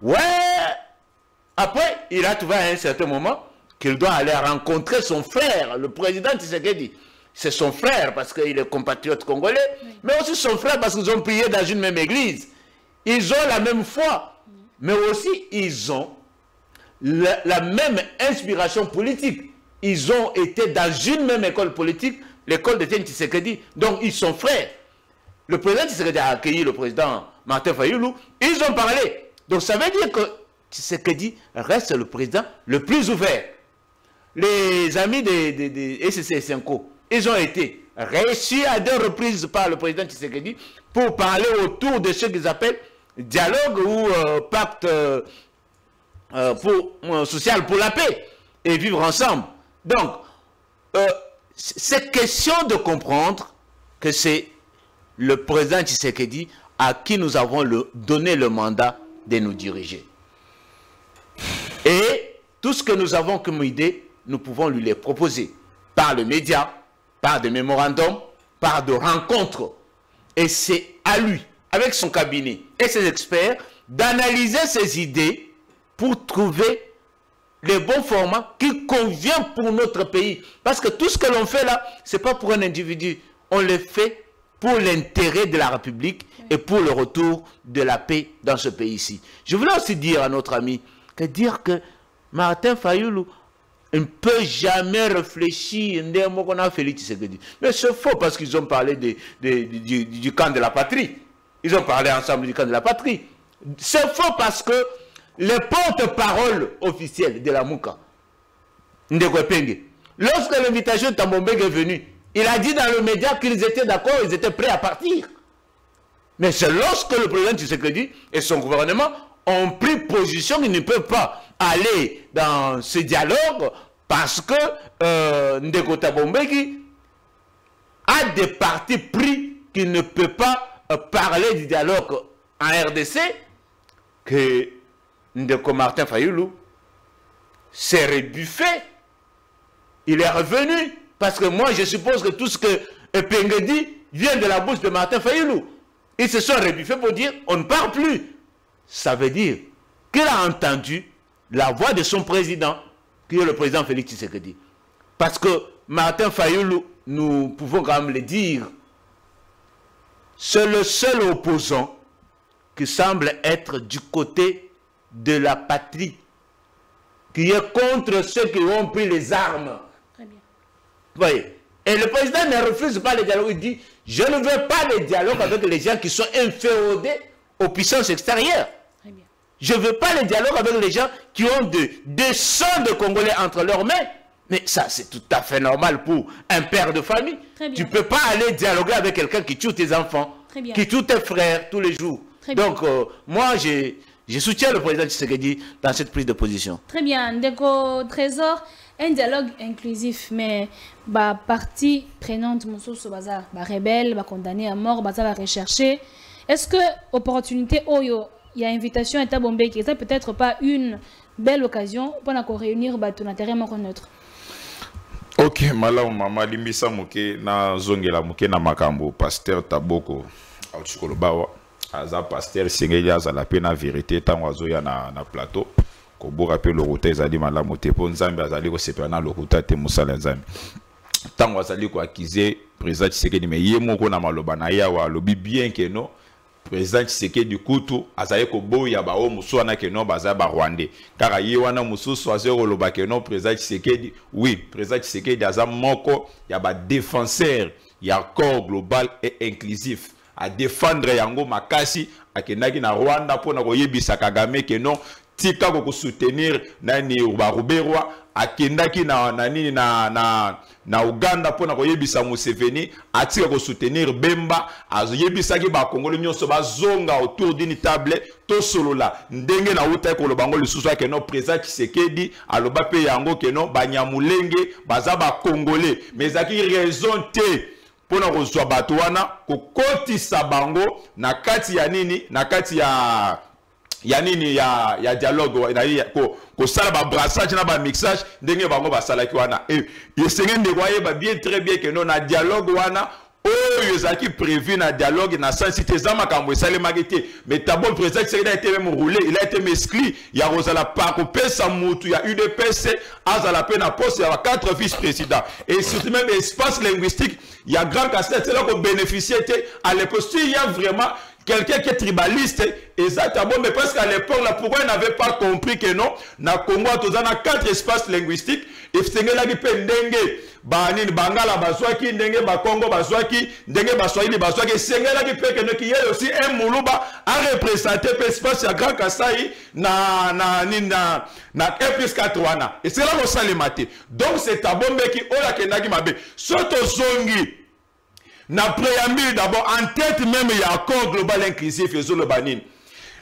Ouais. Après, il a trouvé à un certain moment qu'il doit aller rencontrer son frère, le président Tshisekedi. C'est son frère parce qu'il est compatriote congolais, mais aussi son frère parce qu'ils ont prié dans une même église. Ils ont la même foi. Mais aussi, ils ont la même inspiration politique. Ils ont été dans une même école politique, l'école de Tshisekedi. Donc, ils sont frères. Le président Tshisekedi a accueilli le président Martin Fayoulou. Ils ont parlé. Donc, ça veut dire que Tshisekedi reste le président le plus ouvert. Les amis de SSC Senko, ils ont été reçus à 2 reprises par le président Tshisekedi pour parler autour de ce qu'ils appellent dialogue ou pacte social pour la paix et vivre ensemble. Donc, c'est question de comprendre que c'est le président Tshisekedi à qui nous avons donné le mandat de nous diriger. Et tout ce que nous avons comme idée, nous pouvons lui les proposer par le média, par des mémorandums, par des rencontres. Et c'est à lui, avec son cabinet et ses experts, d'analyser ses idées pour trouver les bons formats qui conviennent pour notre pays. Parce que tout ce que l'on fait là, ce n'est pas pour un individu. On le fait pour l'intérêt de la République et pour le retour de la paix dans ce pays-ci. Je voulais aussi dire à notre ami dire que Martin Fayoulou ne peut jamais réfléchir. Mais c'est faux parce qu'ils ont parlé du camp de la patrie. Ils ont parlé ensemble du camp de la patrie. C'est faux parce que les porte-parole officiels de la Mouka, lorsque l'invitation de Tambombeg est venue, il a dit dans le média qu'ils étaient d'accord, ils étaient prêts à partir. Mais c'est lorsque le président Tshisekedi et son gouvernement ont pris position qu'ils ne peuvent pas aller dans ce dialogue parce que Ndeko Tambombeg a des partis pris qu'il ne peut pas parler du dialogue en RDC, que Ndeko Martin Fayoulou s'est rebuffé. Il est revenu. Parce que moi, je suppose que tout ce que Epenge dit vient de la bouche de Martin Fayoulou. Ils se sont rebuffés pour dire on ne parle plus. Ça veut dire qu'il a entendu la voix de son président, qui est le président Félix Tshisekedi. Parce que Martin Fayoulou, nous pouvons quand même le dire, c'est le seul opposant qui semble être du côté de la patrie, qui est contre ceux qui ont pris les armes. Très bien. Voyez. Et le président ne refuse pas le dialogue. Il dit, je ne veux pas le dialogue avec les gens qui sont inféodés aux puissances extérieures. Très bien. Je ne veux pas le dialogue avec les gens qui ont des sangs de Congolais entre leurs mains. Mais ça, c'est tout à fait normal pour un père de famille. Tu ne peux pas aller dialoguer avec quelqu'un qui tue tes enfants, qui tue tes frères tous les jours. Donc, moi, je soutiens le président Tshisekedi dans cette prise de position. Très bien. Ndeko Trésor, un dialogue inclusif, mais la partie prenante, la rebelle, la condamnée à mort, la rechercher. Est-ce que l'opportunité, il y a invitation à Tabombé, qui est peut-être pas une belle occasion pour réunir ton intérêt neutre? Ok, malamu mama limbisa muke na zongela muke na makambo pasteur Taboko Auchikolobawa aza pasteur sengeli azala pe na vérité tango azoya na plateau ko boka pe lokuta ezali malamu te po nzambe azali ko sepela na lokuta te musala nzambe tango azali ko akize président Tshisekedi me ye moko na maloba na yawa lobi bien que non président Tshisekedi kutu azali ko boya ba o musu wana ke non baza ba Rwandais kaka ye wana musu swazero loba ke non président Tshisekedi oui président Tshisekedi aza moko ya ba défenseur ya corps global et inclusif à défendre yango makasi akendaki na Rwanda pona ko yebisa Kagame ke non tika ko soutenir nani Ruberwa akendaki na Uganda pona ko yebisa Museveni atika ko soutenir Bemba azoyebisa ki ba Congolais nyonso bazonga autour d'une table to solola ndenge na uta ko lobango lisusu ke non président Tshisekedi aloba pe yango ke non banyamulenge baza ba Congolais mais aki raison te pona ko zwa bato wana ko kotisa bango na kati ya nini na kati ya dialogue ko sala ba brassage na ba mixage ndenge bango ba sala ki wana et yesenge ndekwaye ba bien très bien que non na dialogue wana oyo ezaki prévu na dialogue na sensité za makambo esale magete mais Tabo président Tshisekedi a été même roulé il a été mescli ya rozala pa ko pesa mutu ya UDPC azala pe na poste ya 4 vice-présidents et surtout même espace linguistique il y a grand casse-tête c'est là qu'on bénéficiait à l'époque il y a vraiment quelqu'un qui est tribaliste, exactement, mais parce qu'à l'époque, là, pourquoi il n'avait pas compris que non, na Congo, on a 4 espaces linguistiques, et c'est là qui peut dengue, banine, bangala, baswaki, dengue, bakongo, baswaki, dengue, baswahili, baswaki, c'est là qui peut que non, qu'il y ait aussi un moulouba à représenter l'espace à Grand Kassai, na 1+4 wana. Et c'est là qu'on s'est maté. Donc, c'est un bon mec qui, oh la kenagi mabe, soto zongi, na préambule d'abord en tête même il y a accord global inclusif et le banin.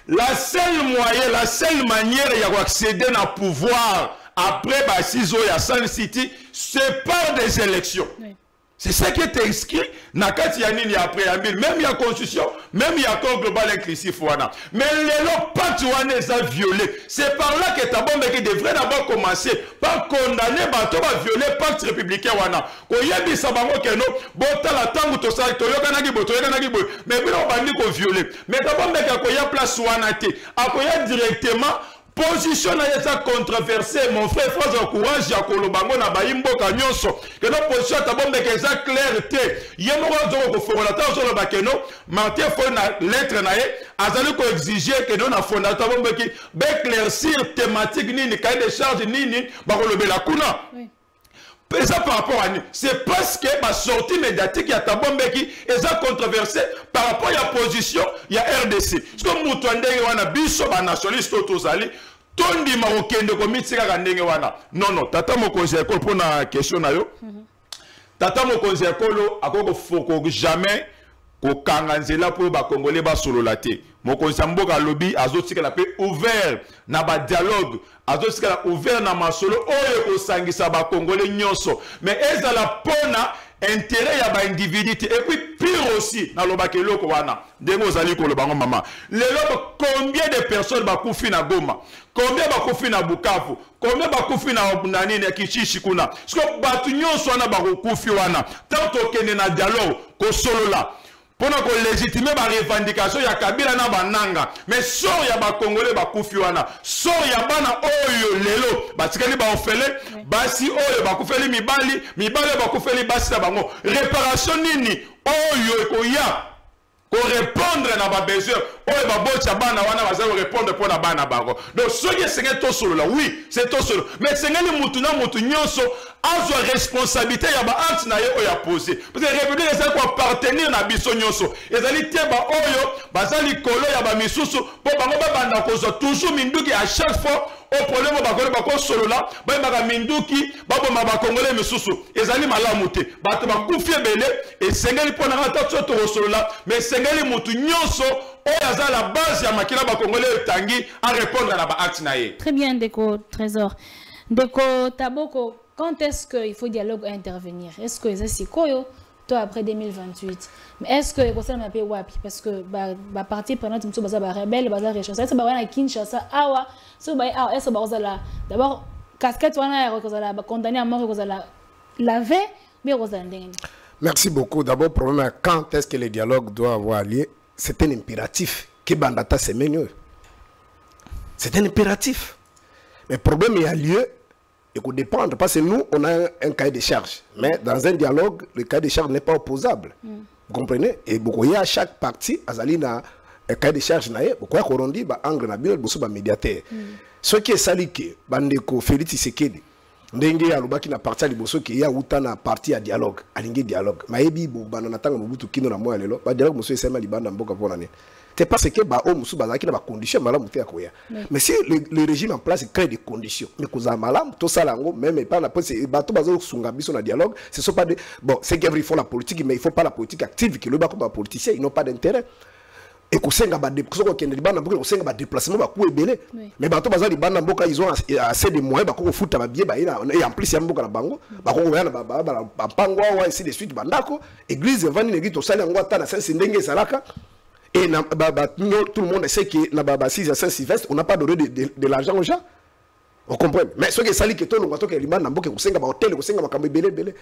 La seule moyen, la seule manière d'accéder à pouvoir après Basizo et à Sun City, c'est par des élections. Oui. C'est ça qui est inscrit dans il y a préambule, même il y a constitution, même il y a accord global inclusif. Mais les pactes sont violés. C'est par là que Tabombe qui devrait d'abord commencer par condamner bateau à violer le pacte républicain. Quand il y a des sabango que non, la tango to sa to yokanagi boto yokanagi boy, mais bien on va dire qu'on violé. Mais Tabombe qui a place wanate, a directement position na yesa controversé mon frère François courage ya kolobango na bayimbo kanyonso que nos position Tabombe que ça clarté yemo ko fondateur sur le bakeno Martin fo na lettre na ye azali ko exiger que non na fondateur Tabombe qui éclaircir thématique nini cahier de charge nini ba ko lobela kuna oui. Ça par rapport à nous, c'est parce que ma sortie médiatique, il y a Tabombe qui est controversé par rapport à la position, il y a RDC. Parce que Moutouande, il y a un biso, un nationaliste, Tozali, Tondi Marocain de comité, non, non, Tata mo conseil pour la question. Tata mo conseil pour faut jamais ko kanganzela pour ba Congolais ba solo laté. Mon conseil mboka lobby azotika la paix ouvert na ba dialogue azotika ouvert na masolo oyo ko sangisa ba Congolais nyonso mais ezala pona intérêt ya ba individualité et puis pire aussi na lobaka eloko wana ndenge ozali ko lobango mama lelo combien de personnes ba kufi na Goma combien ba kufi na Bukavu combien ba kufi na nani na Kishishi kuna parce que batu nyonso wana ba kufi wana tant okende na dialogue ko solo la pour nous légitimer la revendication ya Kabila na bananga mais sort ya ba Congolais ba kufi wana sort ya bana oyo lelo batikali ba ofele basi oyo ba kufeli mibali ba kufeli basi na bango réparation nini oyo ekoya ko répondre na ba besoin oyo babotya bana wana baza répondre pour na bana bango. Donc soki esengeli tosolo la, oui, c'est tosolo. Mais esengeli mutu na mutu nyonso azwa responsabilité ya ba acte na ye oyo ya posé. Parce que république ezali ko appartenir na biso nyonso. Ezali te ba oyo baza likolo ya ba misusu po bango babanda kozwa toujours minduki à chaque fois au problème bakole bako solo la ba maka minduki baboma ba congolais misusu. Ezali malamu te. Bato bakufi ebele esengeli pona ngata tso solo la, mais esengeli mutu nyonso oyo aza la base ya makila ba congolais tangi à répondre à la acte na ye. Très bien Ndeko Trésor. Ndeko Taboko, quand est-ce qu'il faut dialogue intervenir? Est-ce que c'est quoi toi après 2028? Mais est-ce que ça m'a payé wapi? Parce que bah parti pendant tout ça bah rebelle bah recherche. Est-ce que bah na Kinshasa awa so bah est-ce que bah là d'abord casquette wana ba condamné à mort la laver mais Merci beaucoup. D'abord problème quand est-ce que le dialogue doit avoir lieu? C'est un impératif que bandata c'est mieux. C'est un impératif. Mais le problème il y a lieu. Il faut dépendre, parce que nous, on a un cahier de charge. Mais dans un dialogue, le cahier de charge n'est pas opposable. Vous comprenez? Et beaucoup à chaque partie, Azalina, un cahier de charge, beaucoup à Korondi, Angle Nabil, beaucoup médiateur. Ce qui est sali que, Bandeko, Félix Tshisekedi, Ndenge ya lubaki na parti liboso ki ya uta na parti à dialogue, alingi dialogue. Maebi bo banana tanga mobutu kino na moya lelo, ba dialogue muso esema libanda mboka pona ne. C'est parce que ba o musu bazaki na ba conditions malamu te akoya. Mais si le régime en place crée des conditions, mais koza malamu to salango même pas la police bato bazo sunga biso na dialogue, ce sont pas des bon, c'est qu'ils font la politique mais il faut pas la politique active qui le ba comme politicien, ils n'ont pas d'intérêt. Et kosenga ba déplacement ko libanda mboka kosenga ba déplacement ba ku ebele. Mais bato bazo libanda mboka ils ont assez de moyens ba ko futa ba bien ba et en plus ya mboka na bango, ba ko yana ba pango wa ainsi de suite bandako, église vani negi to sala ngwa na sense ndenge salaka. Et tout le monde sait que dans Baba 6 à Saint-Sylvestre, on n'a pas donné de l'argent aux gens. On comprend. Mais ce qui est sali que tout le monde a liban nambo que kusenga ba hôtel kusenga makambe belé belé.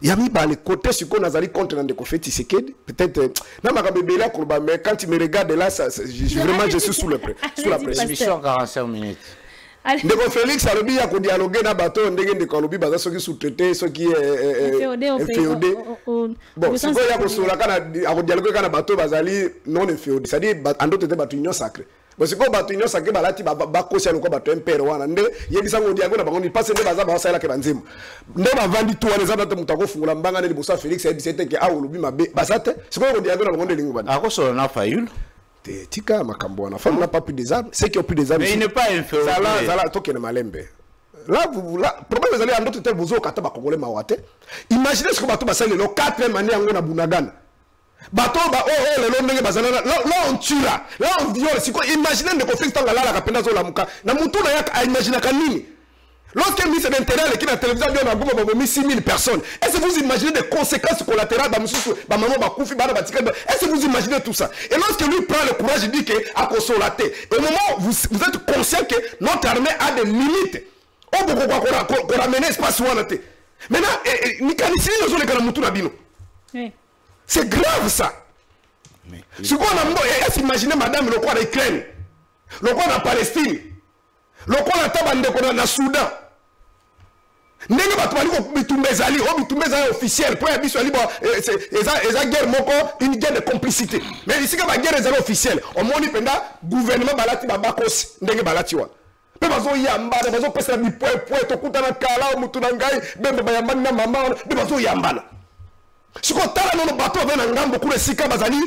Il y a mis par les côtés sur qu'on a zali contre dans des confettis Tshisekedi. Peut-être na makambe belé kurba mais quand tu me regardes là ça vraiment je suis sous la pression. Émission 45 minutes. Ndeko Félix alobi ya ko dialoguer na bato ndenge ndeko alobi baza soki sous-traité soki FEOD. Bon, si quoi ya ko sola kana a ko dialoguer kana bato bazali non FEOD, c'est-à-dire ando tete bato union sacrée. Bon, c'est quoi bato union sacrée balati ba kosia ko bato impère wana nde yebisa ngo dialoguer na bango ni passe nde baza ba sala ke banzima. Nde ba vandi tout wana zata te mutako fungula mbanga ne libosa Félix ya 17 ke a olobi mabe basate. C'est quoi ko dialoguer na bango nde lingu bana. Ako sola na fayulu. Tika makambo na femme n'a pas pris des armes, c'est qui ont pris des armes. Mais il n'est pas inférieur. Zala toke na malembe. Là problème vous allez en d'autres termes vous au kata ba congolais mawate. Imaginez ce que bato basale le 4e année ngo na Bunagana. Bato ba le long ndenge bazana là on tue là on viole. C'est quoi imaginez de conflit tanga la kapenda zo la muka. Na mutu na yak imaginer kanini. Lorsqu'un ministre d'Intérieur qui est à la télévision dit on a 6 000 personnes, est-ce que vous imaginez des conséquences collatérales est-ce que vous imaginez tout ça? Et lorsque lui prend le courage, il dit qu'à consolater, au moment où vous êtes conscient que notre armée a des limites, on ramène espace où on était. Maintenant, c'est grave ça. Ce qu'on a est-ce imaginez madame le roi d'Ukraine, le roi de Palestine, le roi de Tabandeko na Soudan. Ndenge bato bali ko bitumbezali officiel pour yabiso ali eza guerre moko une guerre de complicité mais ici ka ba guerre ezali officiel on moni penda gouvernement balati ba bakosi ndenge balati wa pe bazo yambana bazo pesa bi point to kutana kala mutu na ngai bembe ba yambana na mama be bazo yambana siko tala nono bato ba na ngambo kule sika bazali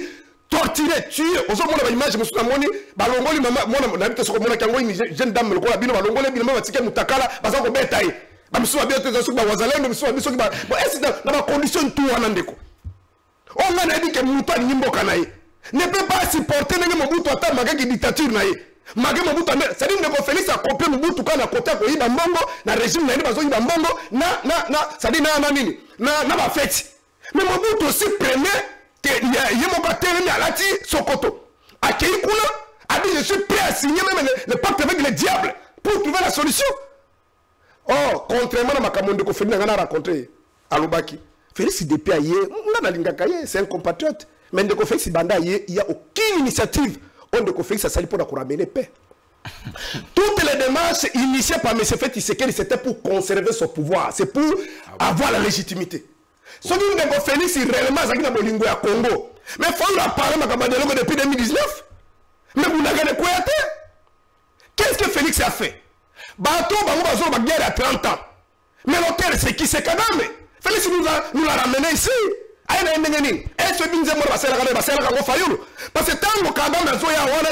torturer tuer ozo mona ba image musu na moni balongoli mama mona na bito soko mona kango ni jeune dame le ko bino balongoli bino ba tike mutakala bazo ko beta yi ba misuwa biote za suba wazalendo misuwa biso kiba bo est dans la condition tout wana ndeko on a dit que mutu ani mboka na ye ne peut pas supporter nenge Mobutu ata magaki dictature na ye magaki Mobutu c'est dire ndeko Félix a copié Mobutu kana kota ko yiba mbongo na régime na ye bazo yiba mbongo na ça dit na nini na ba fête mais Mobutu aussi premier que yemoka teremi alati Sokoto akei kuna a dit je suis prêt à signer même le pacte avec le diable pour trouver la solution. Oh, contrairement à Makamondo ko Félix n'a rencontré à Lubaki. Félix depuis ailleurs, on a l'ingakaye, c'est un compatriote. Mais Ndeko Félix Banda il y a aucune initiative. On Ndeko Félix a sali pour ramener paix. Toutes les démarches initiées par M. Félix Tshisekedi c'était pour conserver son pouvoir, c'est pour avoir la légitimité. Ce qui Ndeko Félix réellement zaki na bolingo ya Congo. Mais Fayoulou a parlé de dialogue depuis 2019. Mais vous n'avez quoi été. Qu'est-ce que Félix a fait? Bateau, la guerre à 30 ans. Mais l'hôtel, c'est qui? C'est Kagame. Félix nous l'a ramené ici. Est-ce que nous avons Fayoulou? Parce que tant que Kagame a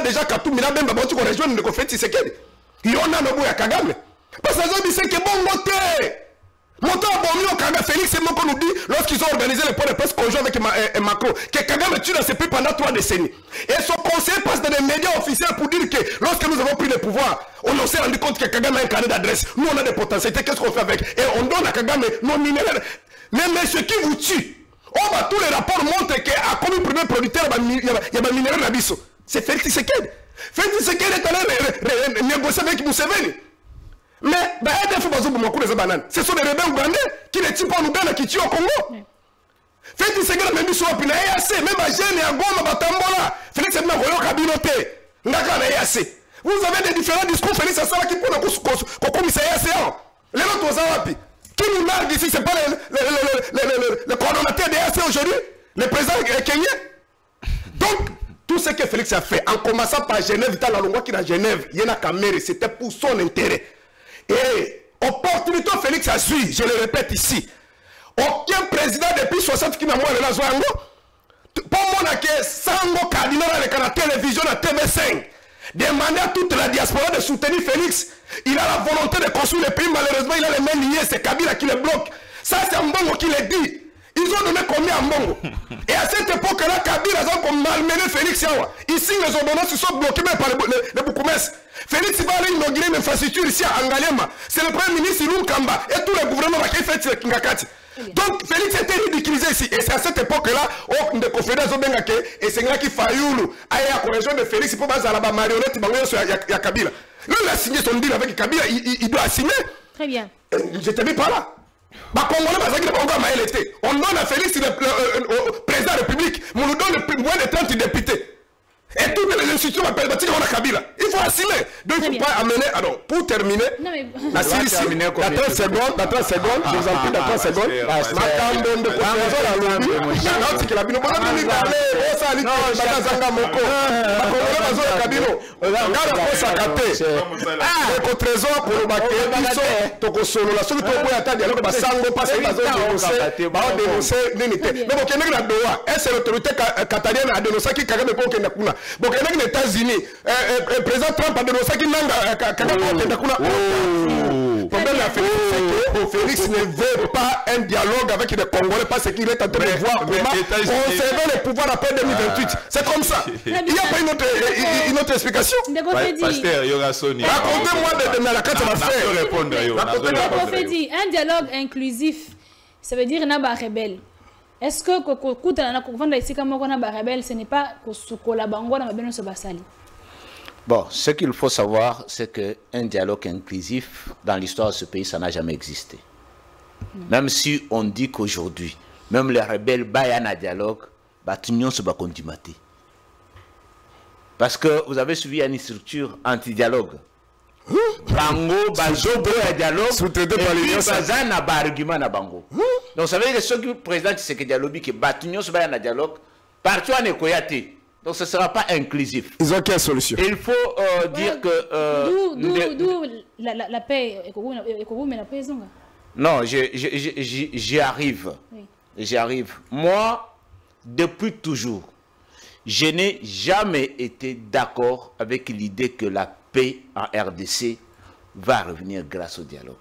déjà Katou, il a même pas rejoindre le fait Tshisekedi. Il y en a un Kagame. Parce que c'est que bon moteur. Montant bon Kagame, Félix et Moko nous dit, lorsqu'ils ont organisé le point de presse conjoint avec Macron, que Kagame tue dans ses pays pendant 3 décennies. Et son conseil passe dans les médias officiels pour dire que lorsque nous avons pris le pouvoir, on s'est rendu compte que Kagame a un carnet d'adresse. Nous, on a des potentialités. Qu'est-ce qu'on fait avec? Et on donne à Kagame nos minéraux. Mais ce qui vous tue, tous les rapports montrent qu'à comme premier producteur, il y a des minéraux d'Abisso. C'est Félix Tshisekedi. Félix Tshisekedi est allé négocier avec Museveni. Mais ce sont des rebelles ougandais qui les tuent pas en Ouganda, qui tuent au Congo. Félix Tshisekedi même sur le EAC, même à Gênes et à Goma, Batambola. Félix Tshisekedi a cabineté. Vous avez des différents discours. Félix Tshisekedi qui prend le commissaire EAC. Les autres aux Arabi. Qui nous nargue ici, ce n'est pas le coordonnateur de l'EAC aujourd'hui, le président kenyan. Donc, tout ce que Félix a fait, en commençant par Genève, dans la loi qui est à Genève, il y en a qu'à mairie, c'était pour son intérêt. Et opportunité Félix a suivi, je le répète ici. Aucun président depuis 60 qui n'a moins la Zoango. Pour moi, que Sango Cardinal avec la télévision, la TV5, demander à toute la diaspora de soutenir Félix. Il a la volonté de construire le pays, malheureusement, il a les mains liées, c'est Kabila qui le bloque. Ça, c'est Mbongo qui le dit. Ils ont donné combien à Mbongo? Et à cette époque-là, Kabila a malmené Félix Yawa. Ici, les ordonnances se sont bloquées par les Boukoumès. Félix va aller inaugurer une infrastructure ici à Angalema. C'est le premier ministre Ilou Kamba et tout le gouvernement qui fait ce Kingakati. Donc Félix était ridiculisé ici. Et c'est à cette époque-là, on a confédération Bengake et c'est là qui Fayoulou a eu la correction de Félix pour passer à la marionnette il y a Kabila. Lui, il a signé son deal avec Kabila, il doit signer. Très bien. Je t'ai mis par là. On donne à Félix le président de la République, on nous donne moins de 30 députés. Et toutes les institutions appellent on a Kabila. Il faut assumer. Donc il ne faut pas amener. Alors, pour terminer, la série, dans 30 secondes, je vous en prie, dans 30 secondes, bon, il y a les États-Unis, le président Trump a dénoncé qu'il n'a pas Félix ne veut pas un dialogue avec les Congolais parce qu'il est en train de voir comment on servait le pouvoir après 2028. C'est comme ça. Il n'y a pas une autre explication. Pasteur Yogasoni. Racontez-moi de la carte de la un dialogue inclusif, ça veut dire Naba rebelle. Est-ce que ce n'est pas bon, ce qu'il faut savoir, c'est qu'un dialogue inclusif, dans l'histoire de ce pays, ça n'a jamais existé. Même si on dit qu'aujourd'hui, même les rebelles baillent un dialogue, l'union se bat contre Maté. Parce que vous avez suivi une structure anti-dialogue. Bango, Bazo, dialogue, sous-traité par l'Union, ça n'a pas argument à Bango. Donc ça veut dire que ceux qui président Tshisekedi dialogue qui bat l'Union se bat un dialogue, partout en Ekoyate. Donc ce ne sera pas inclusif. Ils ont quelle solution? Il faut dire que... D'où la paix. Non, j'y arrive. Oui. J'y arrive. Moi, depuis toujours, je n'ai jamais été d'accord avec l'idée que la paix en RDC va revenir grâce au dialogue.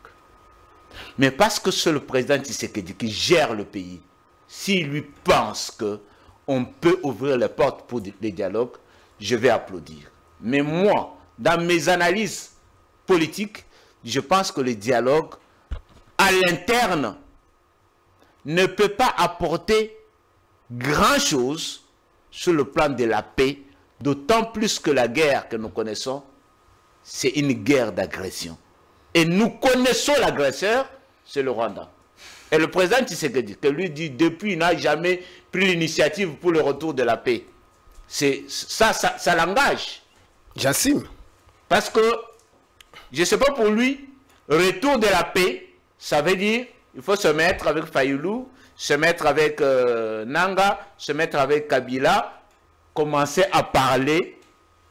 Mais parce que c'est le président Tshisekedi qui gère le pays, s'il lui pense qu'on peut ouvrir les portes pour des dialogues, je vais applaudir. Mais moi, dans mes analyses politiques, je pense que le dialogue à l'interne ne peut pas apporter grand-chose sur le plan de la paix, d'autant plus que la guerre que nous connaissons, c'est une guerre d'agression. Et nous connaissons l'agresseur, c'est le Rwanda. Et le président Tshisekedi, que lui dit depuis, il n'a jamais pris l'initiative pour le retour de la paix. Ça l'engage. J'assume. Parce que, je ne sais pas pour lui, retour de la paix, ça veut dire il faut se mettre avec Fayoulou se mettre avec Nanga, se mettre avec Kabila, commencer à parler.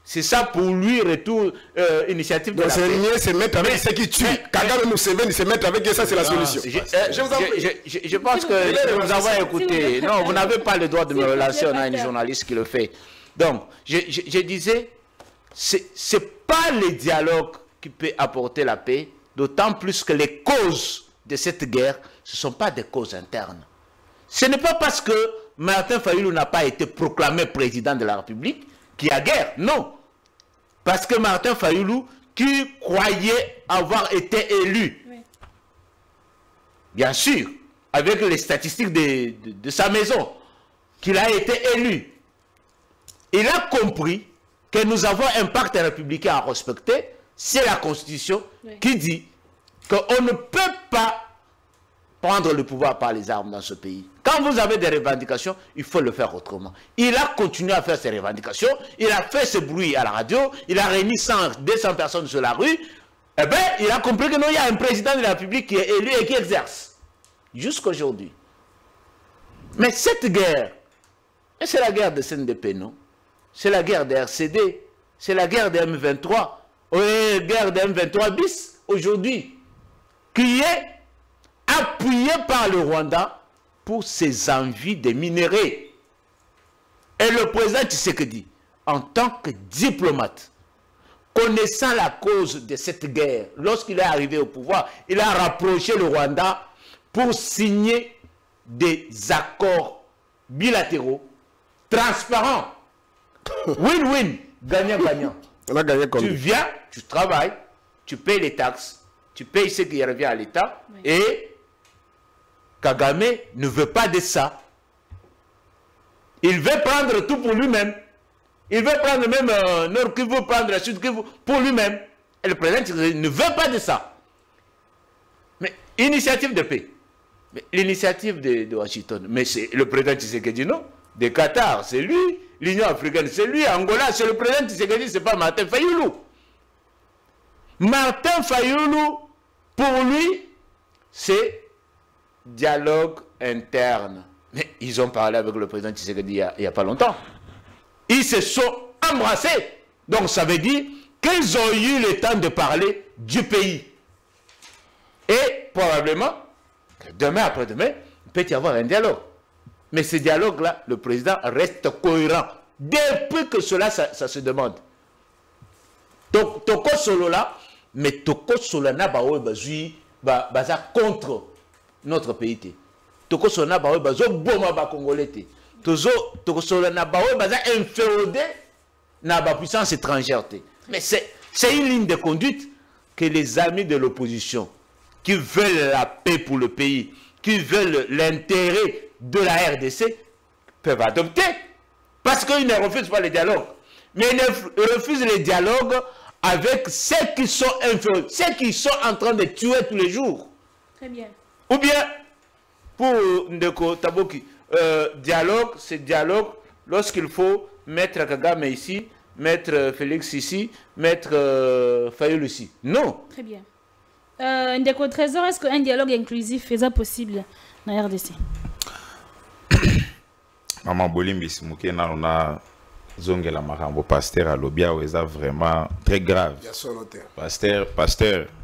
C'est ça pour lui, retour, initiative de la paix. C'est se mettre avec ceux qui tuent. Kagame Museveni, se mettre avec ça, c'est la solution. Je pense que nous avons écouté. Non, vous n'avez pas le droit de me relancer, on a une journaliste qui le fait. Donc, je disais, c'est pas le dialogue qui peut apporter la paix, d'autant plus que les causes de cette guerre, ce ne sont pas des causes internes. Ce n'est pas parce que Martin Fayulu n'a pas été proclamé président de la République qu'il y a guerre, non. Parce que Martin Fayulu, qui croyait avoir été élu, oui, bien sûr, avec les statistiques de sa maison, qu'il a été élu, il a compris que nous avons un pacte républicain à respecter, c'est la Constitution, oui, qui dit qu'on ne peut pas prendre le pouvoir par les armes dans ce pays. Quand vous avez des revendications, il faut le faire autrement. Il a continué à faire ses revendications, il a fait ce bruit à la radio, il a réuni 100, 200 personnes sur la rue, eh bien, il a compris que non, il y a un président de la République qui est élu et qui exerce. Jusqu'aujourd'hui. Mais cette guerre, c'est la guerre de CNDP, non? C'est la guerre de RCD, c'est la guerre de M23, la guerre de M23 bis, aujourd'hui, qui est appuyé par le Rwanda pour ses envies de minerais. Et le président Tshisekedi, en tant que diplomate, connaissant la cause de cette guerre, lorsqu'il est arrivé au pouvoir, il a rapproché le Rwanda pour signer des accords bilatéraux, transparents, win-win, gagnant-gagnant. Tu viens, tu travailles, tu payes les taxes, tu payes ce qui revient à l'État, oui, et Kagame ne veut pas de ça. Il veut prendre tout pour lui-même. Il veut prendre même Nord Kivu, prendre la Sud Kivu pour lui-même. Et le président ne veut pas de ça. Mais initiative de paix. L'initiative de Washington. Mais c'est le président Tshisekedi, non? De Qatar, c'est lui. L'Union africaine, c'est lui. Angola, c'est le président Tshisekedi, c'est pas Martin Fayulu. Martin Fayulu, pour lui, c'est dialogue interne. Mais ils ont parlé avec le président Tshisekedi il n'y a pas longtemps. Ils se sont embrassés. Donc ça veut dire qu'ils ont eu le temps de parler du pays. Et probablement, demain après-demain, il peut y avoir un dialogue. Mais ce dialogue-là, le président reste cohérent. Depuis que cela, ça se demande. Toko solo là, mais Toko solo n'a pas contre notre pays. Toko solo n'a pas boma ba congolais. Toko solo n'a pas inféodé na ba puissance étrangère. Mais c'est une ligne de conduite que les amis de l'opposition qui veulent la paix pour le pays, qui veulent l'intérêt de la RDC, peuvent adopter. Parce qu'ils ne refusent pas le dialogue. Mais ils refusent le dialogue avec ceux qui sont inférieurs, ceux qui sont en train de tuer tous les jours. Très bien. Ou bien, pour Ndeko Taboki, dialogue, c'est dialogue lorsqu'il faut mettre Kagame ici, mettre Félix ici, mettre Fayulu ici. Non. Très bien. Ndeko Trésor, est-ce qu'un dialogue inclusif est possible dans la RDC? Maman Bolimbis Moukena, on a Zongela Marambo, pasteur à Lobia, c'est vraiment très grave.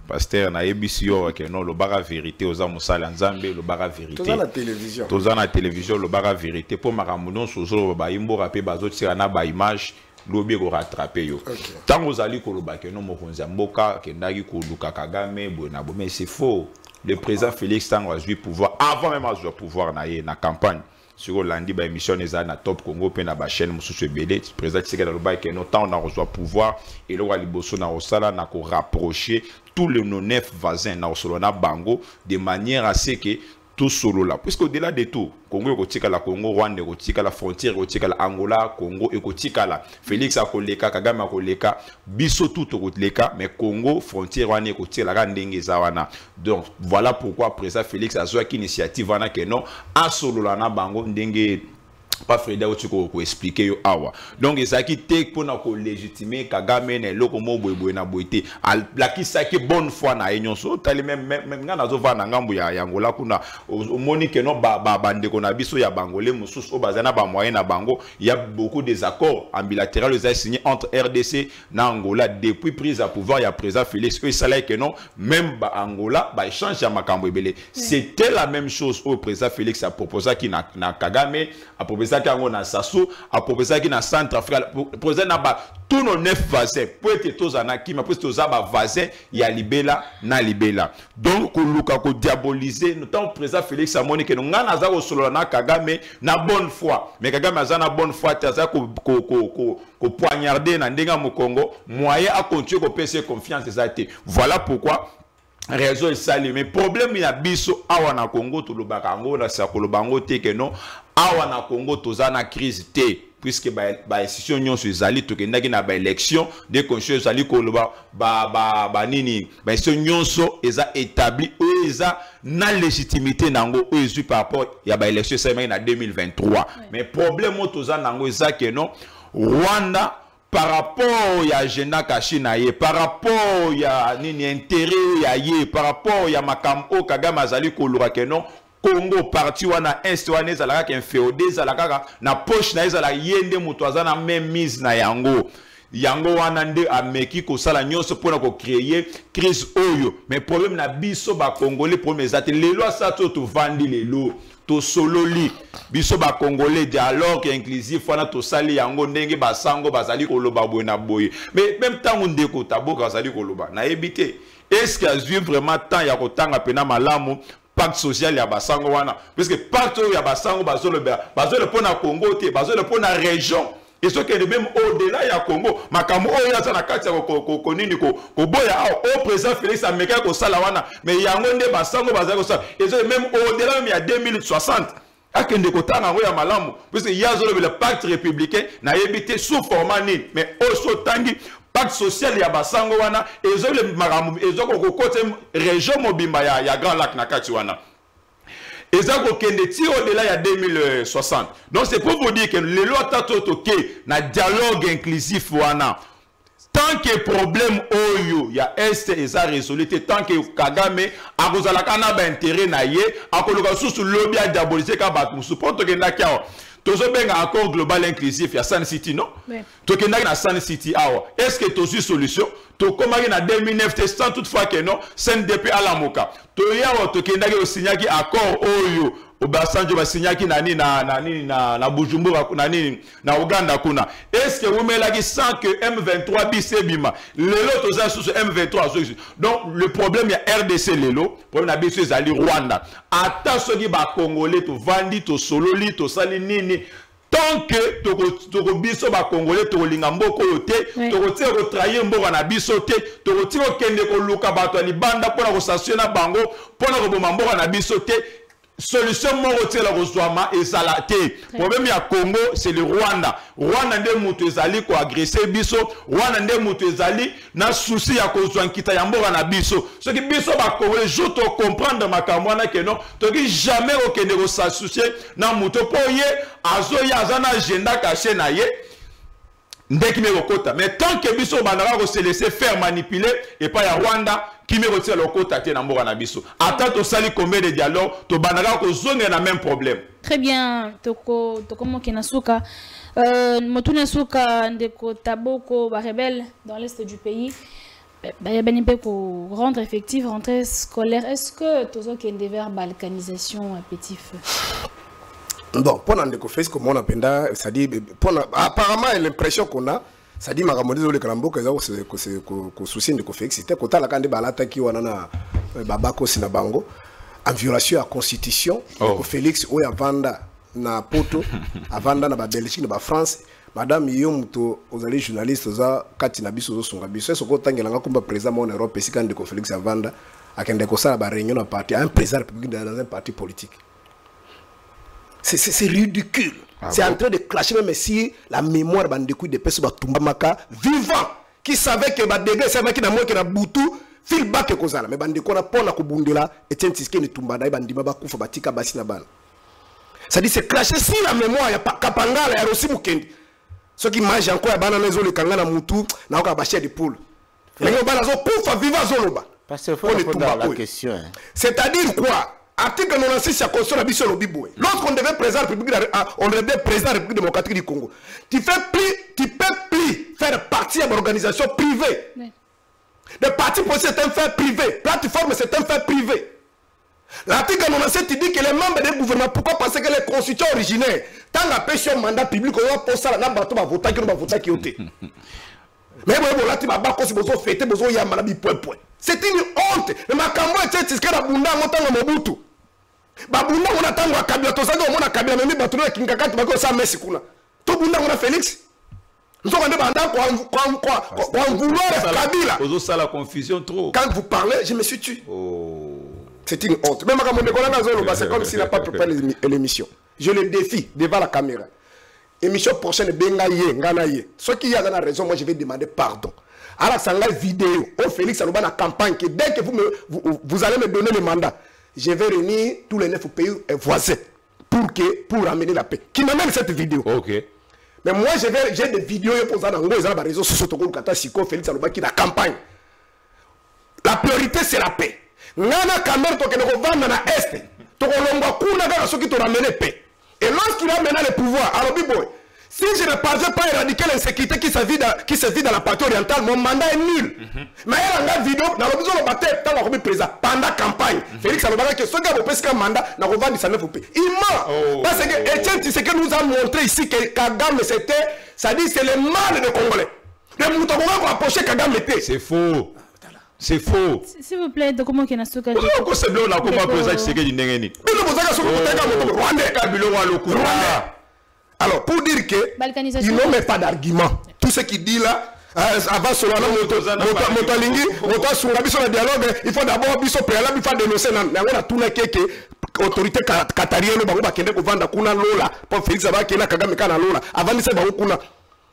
Pasteur, na ebisio que non le bara vérité aux amusala nzambe le bara vérité. Toza na télévision. Toza na télévision le bara vérité pour maramunon sozo ba imbo rapé bazo tira na ba image lobi ko rattraper yo. Tant aux ali ko loba que non mokonza mboka que ndaki ko luka Kagame bona bo mais c'est faux. Le président Félix Tango a joué pouvoir avant même à jouer pouvoir na campagne. Sur lundi ba émission eza na Top Congo pe na ba chaîne mususu ebele président Tshisekedi loba que non tant on a reçoit pouvoir et le wali bosso na osala na ko rapprocher tous les non-neuf voisins na osolona bango de manière à ce que tout solo là puisque au-delà de tout Congo ekotika la Congo Rwanda ekotika la frontière ekotika la Angola Congo ekotika la Félix akoleka Kagame akoleka biso tout okoleka mais Congo frontière wana ekotika la ndenge za wana donc voilà pourquoi président Félix a joué initiative wana que non asolola na bango ndenge pas Frédéric tu ko expliquer yo awa donc ezaki te pona ko légitimer Kagame ne loko mo boyeboy na boité la ki saki bonne foi na nyonso tali même ngana zo va na ngambu ya Angola kuna o moni que non ba ndeko na biso ya bangolais mususu o bazana ba moyen na bango il y a beaucoup des accords en bilatéral les signés entre RDC na Angola depuis prise à pouvoir il y a président Félix que ça là que non même ba Angola ba échange ya makambo ebele c'était la même chose au président Félix a proposé qui na Kagame a proposé qui na Sassou a proposé qui na Centrafrique proposé na ba tous nos 9 vaccins pour être tous en acquis mais pour tous ba vaccin ya libela na libela donc ko luka ko diaboliser notamment président Félix a moni que ngana za ko solo na Kagame na bonne foi mais Kagame a na bonne foi taza ko poignarder na ndenga mo Congo moyen à continuer ko pèse confiance ça été voilà pourquoi raison est salée mais problème il y a biso awa na Congo to lobaka ngo na sakolo bango te que non awa na Congo tozana crise te puisque ba institution nyonso ezali to kendaki na ba élection de conscience ezali ko loba ba nini ba institution nyonso eza établi ou eza na légitimité nango ou ezu par rapport ya ba élection ça na 2023 mais problème tozana ngo eza que non Rwanda par rapport ya agenda kashina ye par rapport ya nini intérêt ya ye par rapport ya makambo Kagame azali ko lura que non Congo parti wana est wana ezalaka ke féodé ezalaka na poche na ezala yende muto azana même mise na yango wana nde ameki ko sala nyonso pona ko créer crise oyo mais problème na biso ba congolais problème ezate lelo asato to vandi lelo to sololi biso ba congolais dialogue inclusif wana to sali yango ndenge basango bazali ko loba boye na boye mais même temps ndeko taboka bazali ko loba na ebité est-ce qu'il y a vraiment temps ya ko tanga pena malamu pacte social ya basango wana parce que pacte ya basango bazolo pona Congo te bazolo pona région et ce qui est même au-delà ya Congo makambo oyo ya na kati ya ko nini ko boya au président Félix ameka ko sala wana mais yango nde basango bazalo ça et ce même au-delà même ya 2060 akende ko tanga ngo ya malamu parce que ya zolo le pacte républicain na yebité sous format nini mais oso tangi pacte social ya basango wana ezole maramu ezoko ko côté région mobimba ya Grand Lac na kati wana ezako kende ti au-delà ya 2060 donc c'est pour vous dire que les lois tatotoke na dialogue inclusif wana tant que problème oyo ya est eza résolu tant que Kagame akozala kana ba intérêt na ye akoloka susu lobby a diaboliser ka ba musu poto kenda kia tozo benga accord global inclusif ya Sun City non to kenda na Sun City awa est-ce que tozu solution to komaki na 2009 sans toutefois que non CNDP à la moka to yawa to kenda ke signaki accord oyo Obasanjo ba signaki na Bujumbura na Uganda kuna est-ce que vous melaki sans que M23 bisebima lelo toza sous M23 donc le problème ya RDC lelo problème na biso ezali Rwanda ata soki ba congolais to vandi to sololi to sali nini tant que toko biso ba congolais to linga mboko yote toko tire ko trahir mboko na biso te toko tire kende ko luka bato ali banda pona ko stationa bango pona ko bomba mboko na biso te solution moko te la kozwama ezala te problème ya Congo c'est le Rwanda nde mutu ezali ko agresser biso Rwanda nde mutu ezali na souci ya kozwa nkita ya mboka na biso ce qui biso ba Congolais je to comprendre makambo wana que non to ki jamais okende ko s'associer na mutu po ye azoya azana agenda caché na ye ndeki me kokota mais tant que biso bandaka ko se laisser faire manipuler et pas ya Rwanda qui me retire le côté à na mboka na biso attends to sali combien de dialogue to bandaka ko zonga na même problème très bien toko mokena suka motuna suka ndeko taboko ba rebelle dans l'est du pays ba bani pe ko rendre effective rentrée scolaire est-ce que tozo kende vers balkanisation à petit feu? Bon, pendant que fait comme on appelle ça dit apparemment l'impression qu'on a ça dit makamodi zo le kalambo que ko souci de ko fait c'était kota la kande balata ki wana na babako sina bango en violation à constitution ko Félix oya vanda na poto avanda na ba Belgique na ba France madame yomuto ozali journaliste oza kati na biso zo songa biso soko tangela nga komba président mon Europe sikande ko Félix avanda akende ko sala ba réunion na parti un président républicain dans un parti politique. C'est ridicule. C'est en train de clasher même si la mémoire bandékou de personnes Tumbamaka vivant qui savait que Badege savait qu'il y a moins que la boutou feedback que kozala mais bandékou na pona ko bundela et tiens tiske ni Tumbada bandima ba kufa batika basina bana. Ça dit c'est cracher si la mémoire ya kapangala ya Rossi Mukendi. Ceux qui mangent encore ya banana zo le kanga na mutu na ka bacher de poule. Les bana zo kufa viva zoloba. Parce que faut répondre à la question. C'est-à-dire quoi? Article 96 de la Constitution de Bissau Lobiboué. Lorsqu'on devait président de la République démocratique du Congo, tu peux plus faire partie de l'organisation privée. Oui. Le parti politique c'est un fait privé. Plateforme c'est un fait privé. L'article 97 dit que les membres du gouvernement, pourquoi penser que les constitutions originaires, tant la pêche mandat public, on va pour ça, on va voter qui on va voter qui ôté. Mais bon, là tu vas battre si vous fêtez, vous avez un point. C'est une honte. Mais ma cambo était ce que la bunda montant Mobutu. Babunda on attend à Kabila, tout ça, on a Kabila, mais Batouna Kinkaka, tu vas go ça, merci Kuna. Tout bunda on a Félix. Nous sommes en quoi vouloir Kabila. Vous avez la confusion trop. Quand vous parlez, je me suis tué. C'est une honte. Même quand c'est comme s'il n'a pas préparé l'émission. Je le défie devant la caméra. Émission prochaine, Bengaye, Nganaye. Ceux qui ont raison, moi je vais demander pardon. Alors, ça la vidéo, au Félix Alouba, la campagne, que dès que vous allez me donner le mandat, je vais réunir tous les 9 pays voisins pour amener la paix. Qui m'amène cette vidéo. Ok. Mais moi, j'ai des vidéos pour ça dans les réseaux sociaux, Félix Alouba, qui la campagne. La priorité, c'est la paix. Nana Kamer, tu as vendre dans l'Est. Tu as ceux qui t'ont ramené la paix. Et lorsqu'il a mené le pouvoir, alors, boy, si je ne parviens pas à éradiquer l'insécurité qui se vit dans la partie orientale, mon mandat est nul. Mais il y a une vidéo, dans le besoin de battre, dans le président, pendant la campagne, Félix Alobara, que ce gars a presque un mandat, n'a pas vendu ça neuf pays. Il ment. Parce que Etienne, c'est ce que nous a montré ici, que Kagame, c'était, ça dit, c'est le mal de Congolais. Le Moutouba va approcher Kagame était. C'est faux. C'est faux. S'il vous plaît, comment qu'il y a ce cas? Pourquoi c'est blanc, on a comment président Tshisekedi Ndengeni? Alors, pour dire que il n'ont même pas d'argument. Tout ce qu'il dit là, avant cela, il faut d'abord il faut dénoncer. On a tout autorité qatarienne qui vendre kuna lola pour Félix Abakena Kagame kana lola avant de se ba kuna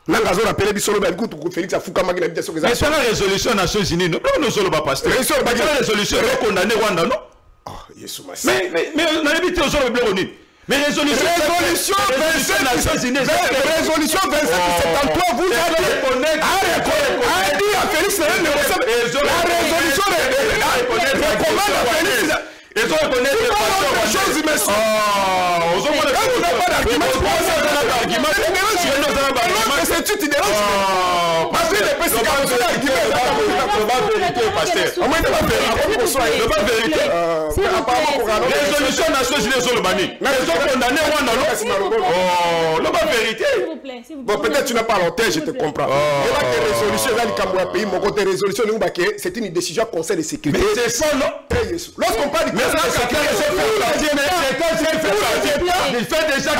nangazo rappeler bisolo ba kutu Félix afuka magina biso que ça. Mais c'est la résolution des Nations Unies. Non, nous sommes pas pasteur. La résolution condamner Rwanda non? Mais on a évité aux autres blancs. Mais résolution 27 Nations Unies. Résolution 27 73 vous allez connaître. A dit à Félix la résolution recommande à Félix. Ils ont reconnu les choses, mais vous n'avez pas d'argument. C'est tout idéal. Parce que les personnes qui ont résolution Nations Unies sur le Mani. Mais ils ont condamné Rwanda. Non, pas vérité. Bon, peut-être tu n'as pas l'antenne, je te comprends. C'est une décision du Conseil de sécurité. Mais c'est ça, non? Lorsqu'on parle de il fait déjà.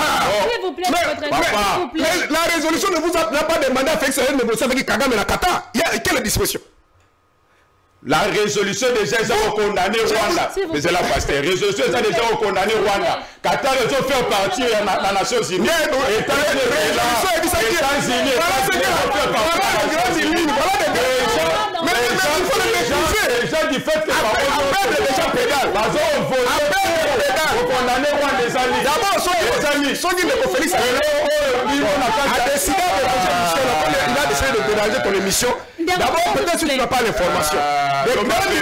La résolution ne vous a pas demandé à faire une négociation avec Kagame et la Qatar. Il y a quelle disposition? La résolution déjà ils ont condamné Rwanda. Mais c'est la pasteur. La résolution ils ont déjà condamné Rwanda. Qatar ils ont fait partie de la Nations Unies. Les gens du fait que les gens pédalent. Ils ont voté pour condamner Rwanda les amis. D'abord, ceux qui ne Félix a décidé il a décidé de déranger ton émission. D'abord, peut-être que tu n'as pas l'information. Les grandes lignes.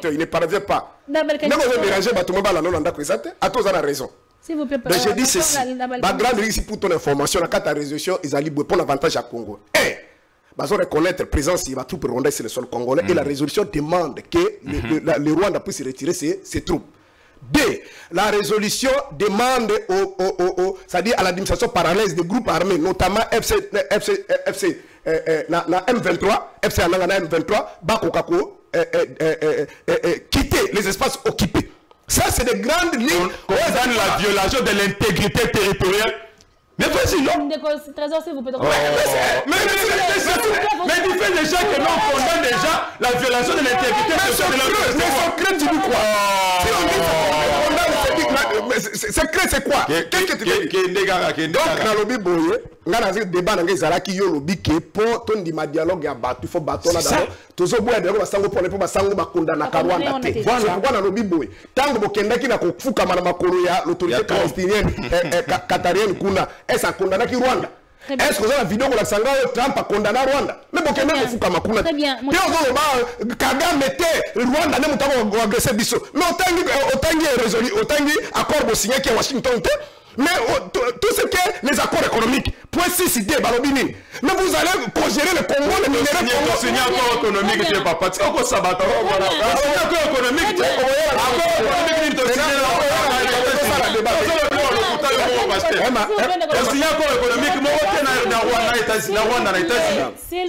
Il ne parvient pas. S'il vous plaît, mais je dis ceci. La grande risque pour ton information, la carte à résolution, ils allaient pour l'avantage à Congo. Ils vont reconnaître la présence de la troupe rwandaise sur le sol congolais et la résolution demande que le Rwanda puisse retirer ses troupes. B. La résolution demande c'est-à-dire à l'administration parallèle des groupes armés, notamment FC M23, FC M23, Bakokako, quitter les espaces occupés. Ça, c'est des grandes lignes. Condamne la violation de l'intégrité territoriale Mais vas-y, non. Trésor, s'il vous plaît. Mais tu fais déjà que l'on condamne déjà la violation de l'intégrité sociale de la société. Mais secret, tu dis quoi? Secret, c'est quoi? Qu'est-ce que tu dis? Donc, dans le lobby boye, on a un débat dans les alaki yo lobby qui est pour ton dit ma dialogue à battu, il faut battre là d'abord. Tous ceux boye d'abord sango pour les pour sango bakunda na Rwanda. Voilà, pourquoi dans le lobby boye? Tant que Kenda qui n'a qu'au fuka mana makolo ya l'autorité palestinienne qatarienne kuna, est-ce qu'on condamne qui Rwanda? Est-ce que vous avez la vidéo de la Sangha Trump a condamné Rwanda? Mais bon, Kenya a fuka makuna. Très bien. Kagame mettait Rwanda ne mutako agresser biso. Mais autant résolu, autant accord signé qui est Washington. Mais tout ce qui est les accords économiques, point 6 idées, balobini. Mais vous allez congéler le Congo, le minerai Congo. Signer accord économique, tu n'es pas parti. Encore ça va. Accord économique,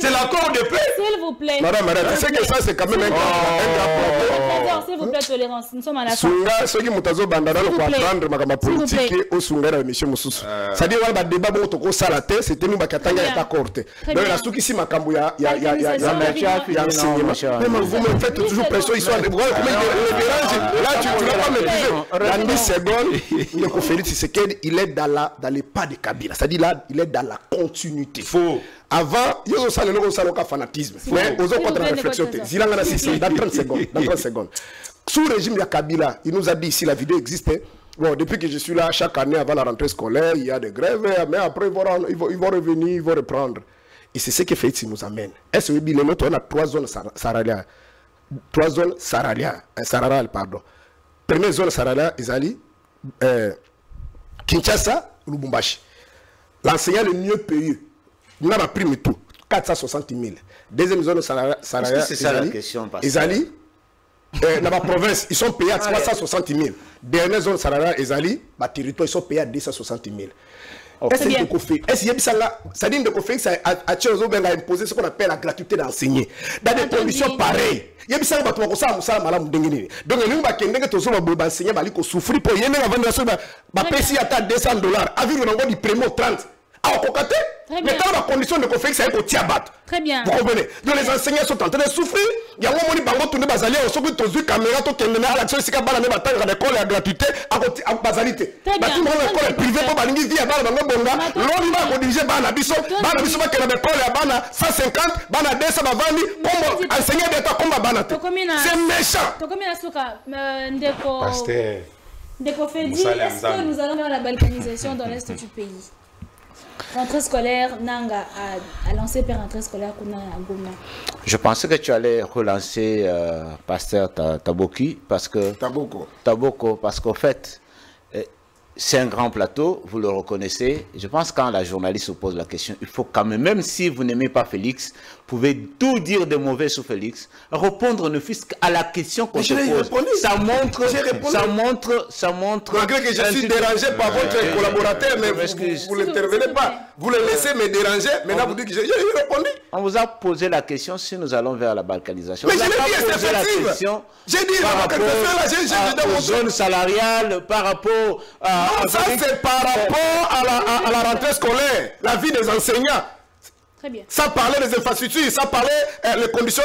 c'est l'accord de paix. S'il vous plaît. Madame, tu sais que ça c'est quand même un grand. S'il vous plaît, tolérance. Nous sommes à la fin. Ceux qui m'ont bandana le comprendre ma politique au sunga la mission mususu. C'est-à-dire le débat bon to ko salate, c'était nous bakatanga ya d'accord. Donc la souki si makambo ya même vous me faites toujours pression histoire de voir comment le dérange. Là tu vas pas me dire. 10 secondes, le conférence c'est qu'il est dans les pas de Kabila. C'est-à-dire là, il est dans la continuité. Faux. Avant, il y a un fanatisme. Mais aux autres, la réflexion, dans 30 secondes. Dans 30 secondes. Sous le régime de Kabila, il nous a dit ici, la vidéo existait. Bon, depuis que je suis là, chaque année avant la rentrée scolaire, il y a des grèves, mais après, ils vont revenir, ils vont reprendre. Et c'est ce que Félix nous amène. Est-ce que le nôtre, on a 3 zones salariales. 3 zones salariales, pardon. Première zone salariale, Izali, Kinshasa, Lubumbashi. L'enseignant le mieux payé, on a pris tout, 460 000. Deuxième zone salariale, c'est ça la question. Izali, dans ma province, ils sont payés à 360 000. Dernière zone salariale, Izali, ma territoire, ils sont payés à 260 000. Est-ce que ça dit que ça a imposé ce qu'on appelle la gratuité d'enseigner dans des conditions pareilles? Il y a des gens qui ont ça malade dengue. Donc nous va kende que tozo ba enseigner ba liko souffrir pour yene la vendre ça ba pesi ata $200 à vivre dans du primo 30. Ah kokate. Mais quand la condition de conflit ça est au tiabat. Très bien. Vous comprenez? Donc les enseignants sont en train de souffrir. Il y a un moment bango tourner bazali au soku tozu caméra to kende à l'action sika bala ne batanga l'école à gratuité à bazalité. Ba tout monde école privée pour balingi via bala bango bonga. L'on va ko diriger bana biso ba que la école à bana 150 bana 200 bavandi comme enseigner d'état comme bana. C'est méchant. To comme na suka ndeko Pasteur. Ndeko Fedi, est-ce que nous allons vers la balkanisation dans l'est du pays? Rentrée scolaire, Nanga a lancé per rentrée scolaire Kuna à Goma. Je pensais que tu allais relancer Pasteur Taboki parce que Taboko parce qu'en fait c'est un grand plateau, vous le reconnaissez. Je pense que quand la journaliste se pose la question, il faut quand même si vous n'aimez pas Félix, vous pouvez tout dire de mauvais sur Félix, répondre ne fût-ce qu'à la question qu'on se pose. Ça montre. Malgré que je suis dérangé par votre collaborateur, mais vous n'intervenez pas. Vous le laissez me déranger, maintenant vous dites que j'ai répondu. On vous a posé la question si nous allons vers la balkanisation. Mais je l'ai dit, c'est effectif. J'ai dit par rapport aux zones salariales, par rapport à... Non, ça c'est par rapport à la rentrée scolaire, la vie des enseignants. Très bien. Ça parlait des infrastructures, ça parlait des conditions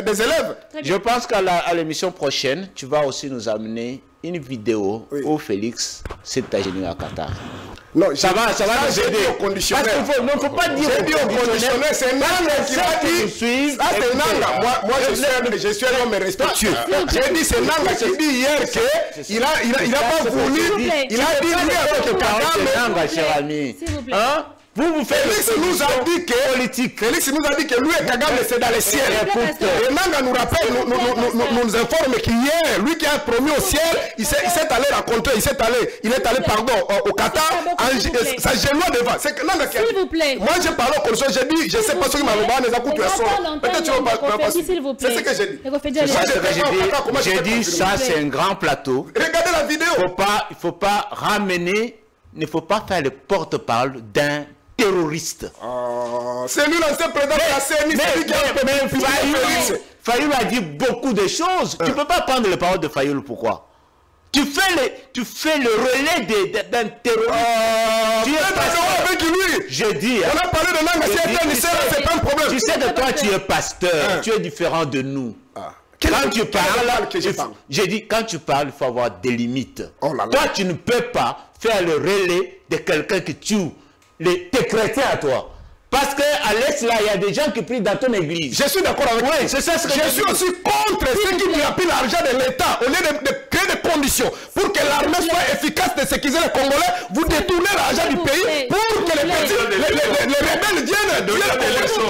des élèves. Je pense qu'à l'émission prochaine, tu vas aussi nous amener une vidéo où Félix s'est agéné à Qatar. Non, ça va nous aider. Au conditionnel. Parce qu'il faut pas dire au conditionnel. C'est Nanga qui va dire. Ah, c'est Nanga. Moi, je suis un homme respectueux. J'ai dit, c'est Nanga qui dit hier qu'il n'a pas voulu. Il a dit hier que Nanga, cher ami. Hein? Vous faites Félix nous a dit que politique. Félix nous a dit que lui et Kagame c'est dans les ciels. Et Nanga nous rappelle, nous informe qu'hier, lui qui a promis au ciel, il s'est allé rencontrer, il est allé pardon au Qatar, ça génois devant. C'est que Nanga qui a dit. S'il vous plaît. Moi j'ai parlé au condition, j'ai dit, je sais pas ce qui m'a les a coupé à son. Peut-être tu vas pas. C'est ce que j'ai dit. J'ai dit ça c'est un grand plateau. Regardez la vidéo. Il faut pas ramener, il ne faut pas faire le porte-parole d'un terroriste. C'est lui l'ancien président de la CNI. Mais Fayoul a dit beaucoup de choses. Tu ne peux pas prendre les paroles de Fayoul, pourquoi? Tu fais le relais d'un terroriste. Tu es avec lui. Je dis. On a parlé de Nanga, c'est pas un problème. Tu sais que toi, tu es pasteur. Tu es différent de nous. Quand tu parles, j'ai dit, quand tu parles, il faut avoir des limites. Oh là là. Toi, tu ne peux pas faire le relais de quelqu'un qui tue tes chrétiens à toi. Parce qu'à l'Est, là, il y a des gens qui prient dans ton église. Je suis d'accord avec toi. C'est ça ce que je suis aussi contre ceux qui pillent l'argent de l'État. Au lieu de créer des conditions pour que l'armée soit efficace de sécuriser les Congolais, vous détournez l'argent du pays pour que les rebelles viennent.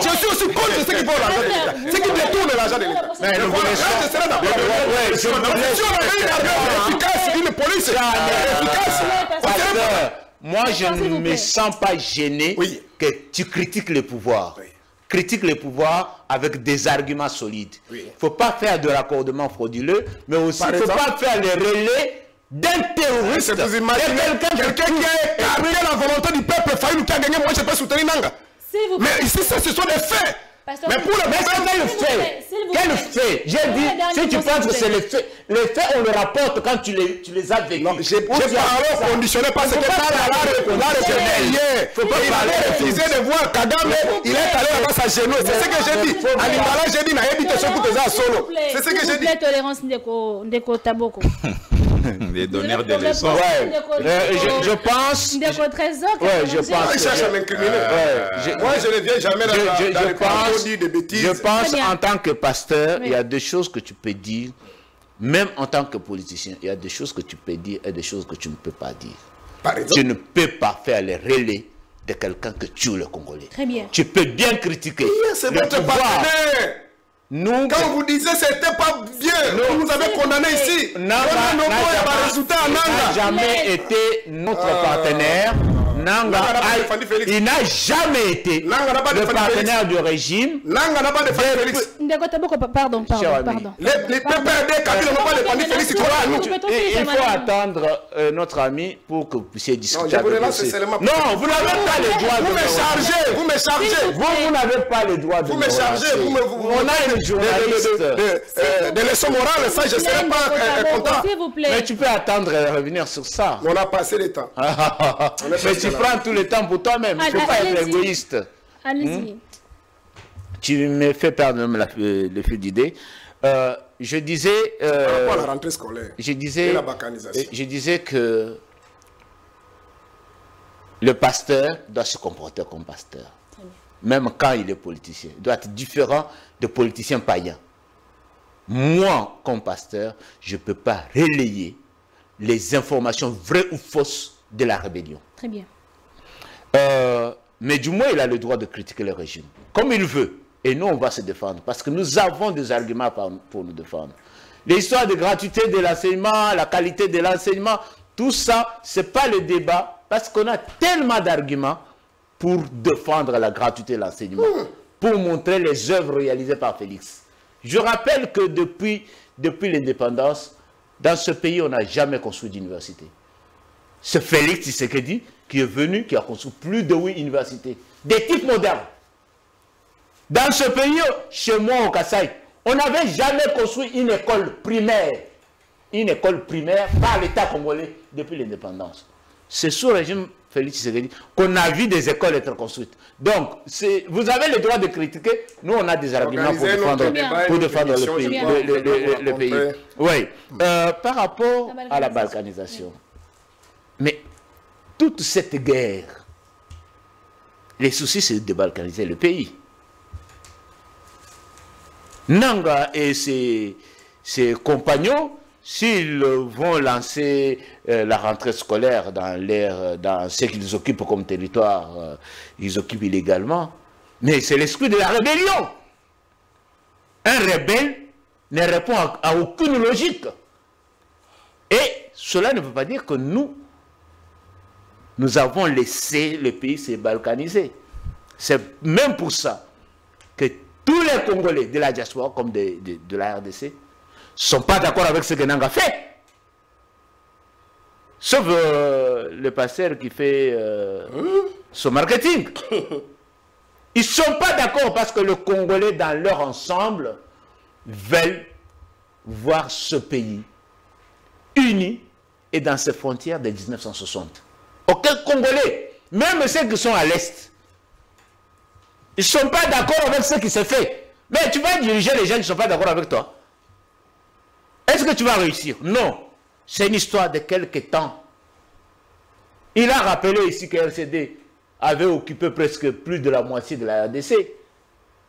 Je suis aussi contre ceux qui volent l'argent de l'État. Ceux qui détournent l'argent de l'État. Mais nous si on avait une armée efficace, une police efficace, moi, je ne me sens pas gêné que tu critiques le pouvoir. Critique le pouvoir avec des arguments solides. Il ne faut pas faire de raccordement frauduleux, mais aussi il ne faut pas faire le relais d'un terroriste. Vous imaginez quelqu'un qui a écarté la volonté du peuple, Faïlou qui a gagné, moi je peux soutenir Nanga. Mais ici, ce sont des faits. Mais pour le quel fait? J'ai dit, si tu penses que c'est les faits, on le rapporte quand tu les as vécus. J'ai parlé conditionné parce que il a refusé de voir Kagame, il est allé là-bas sa genou. C'est ce que j'ai dit. À l'Imbala, j'ai dit, c'est ce que j'ai dit. Tolérance Ndeko Taboko. Des donneurs de leçons. Je pense. Je pense. Il cherche à m'incriminer. Moi, je ne viens jamais dans les propos dits de bêtises. Je pense en tant que pasteur, il y a des choses que tu peux dire. Même en tant que politicien, il y a des choses que tu peux dire et des choses que tu ne peux pas dire. Par exemple, tu ne peux pas faire les relais de quelqu'un que tue le Congolais. Très bien. Tu peux bien critiquer. C'est votre partenaire. Quand vous disiez c'était pas bien, vous nous avez condamné ici. N'a jamais été notre partenaire. Nanga, il n'a jamais été le partenaire du régime. Nanga n'a pas défendu Félix. Pardon. Les PPRD, Kabila n'ont pas défendu Félix. Il faut attendre notre ami pour que vous puissiez discuter avec lui. Non, vous n'avez pas le droit de vous me chargez. Vous n'avez pas le droit de vous me chargez. On a une journaliste. Des leçons morales, ça, je ne serai pas content. Mais tu peux attendre et revenir sur ça. On a passé le temps. Mais tu prends tout le temps pour toi-même. Il ne faut pas être égoïste. Allez-y. Tu me fais perdre même le fil d'idée. Je disais... Par rapport à la rentrée scolaire et la balkanisation. Je disais que le pasteur doit se comporter comme pasteur. Même quand il est politicien. Il doit être différent de politiciens païens. Moi, comme pasteur, je ne peux pas relayer les informations vraies ou fausses de la rébellion. Très bien. Mais du moins, il a le droit de critiquer le régime, comme il veut. Et nous, on va se défendre, parce que nous avons des arguments pour nous défendre. L'histoire de gratuité de l'enseignement, la qualité de l'enseignement, tout ça, ce n'est pas le débat, parce qu'on a tellement d'arguments pour défendre la gratuité de l'enseignement, pour montrer les œuvres réalisées par Félix. Je rappelle que depuis l'indépendance, dans ce pays, on n'a jamais construit d'université. C'est Félix Tshisekedi qui est venu, qui a construit plus de 8 universités, des types modernes. Dans ce pays, chez moi au Kasaï, on n'avait jamais construit une école primaire par l'État congolais depuis l'indépendance. C'est sous le régime Félix Tshisekedi qu'on a vu des écoles être construites. Donc, vous avez le droit de critiquer, nous on a des arguments pour défendre le pays. Oui. Par rapport à la balkanisation, mais toute cette guerre, les soucis c'est de débalkaniser le pays. Nanga et ses compagnons, s'ils vont lancer la rentrée scolaire dans ce qu'ils occupent comme territoire, ils occupent illégalement. Mais c'est l'esprit de la rébellion. Un rebelle ne répond à aucune logique. Et cela ne veut pas dire que nous avons laissé le pays se balkaniser. C'est même pour ça que tous les Congolais de la diaspora, comme de la RDC, ne sont pas d'accord avec ce que Nanga fait. Sauf le pasteur qui fait son marketing. Ils ne sont pas d'accord parce que les Congolais, dans leur ensemble, veulent voir ce pays uni est dans ses frontières de 1960. Aucun Congolais, même ceux qui sont à l'Est, ils ne sont pas d'accord avec ce qui se fait. Mais tu vas diriger les gens qui ne sont pas d'accord avec toi. Est-ce que tu vas réussir? Non. C'est une histoire de quelques temps. Il a rappelé ici que RCD avait occupé presque plus de la moitié de la RDC.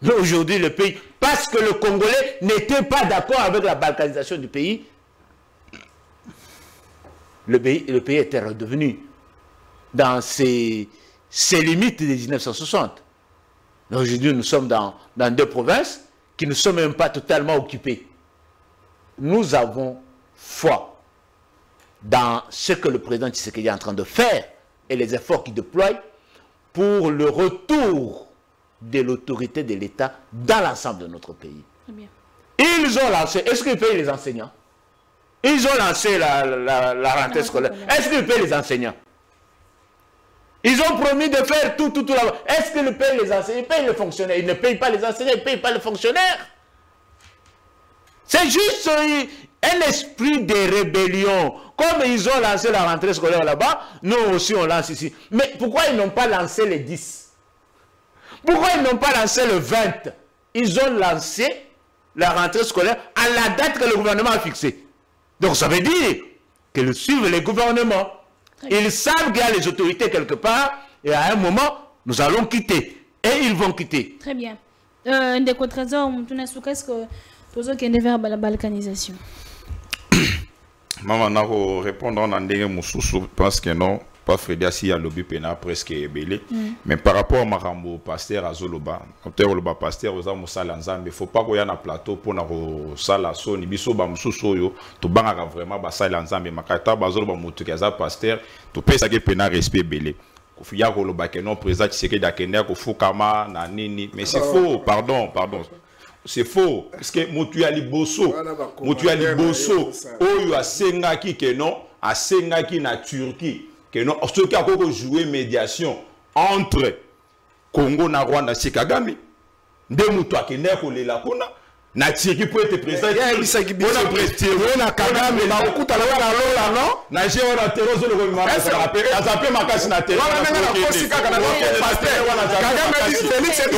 Mais aujourd'hui, le pays, parce que le Congolais n'était pas d'accord avec la balkanisation du pays, le pays était redevenu dans ses limites de 1960. Aujourd'hui, nous sommes dans deux provinces qui ne sont même pas totalement occupées. Nous avons foi dans ce que le président Tshisekedi est en train de faire et les efforts qu'il déploie pour le retour de l'autorité de l'État dans l'ensemble de notre pays. Très bien. Ils ont lancé, est-ce qu'ils payent les enseignants? Ils ont lancé la rentrée scolaire. Est-ce qu'ils payent les enseignants? Ils ont promis de faire tout là-bas. Est-ce qu'ils payent les enseignants? Ils payent les fonctionnaires. Ils ne payent pas les enseignants, ils ne payent pas les fonctionnaires. C'est juste un esprit de rébellion. Comme ils ont lancé la rentrée scolaire là-bas, nous aussi on lance ici. Mais pourquoi ils n'ont pas lancé les 10? Pourquoi ils n'ont pas lancé le 20? Ils ont lancé la rentrée scolaire à la date que le gouvernement a fixée. Donc ça veut dire qu'ils suivent les gouvernements. Ils savent qu'il y a les autorités quelque part et à un moment, nous allons quitter. Et ils vont quitter. Très bien. Ndeko Trésor, est-ce que tu as vers la balkanisation? Maman, je répondre en anglais, je pense que non. Pas Frédéric Assi a lobby pena presque belé. Mais par rapport à Marambo, pasteur Azoloba, pasteur Ozamo Salanzambe, il ne faut pas qu'il y ait un plateau pour nous sala soni biso ba mususo yo to banga vraiment ba Salanzambe makata bazoloba mutu kaza pasteur to pesa ke pena respect belé. Kofiya ko loba ke non président Tshisekedi akenda ko fukama na nini mais c'est faux, pardon. C'est faux parce que mutu ya liboso oyo asengaki ke non asengaki na Turquie que non, ceux qui ont joué médiation entre Congo et Rwanda, c'est Kagame. Nde mutu akenda kolela kuna na Turquie pour être président. Il s'est dit na Kagame na okuta la lola non. Na je wana terozo le gouvernement. Azape makasi na terre. Kagame dit Félix c'est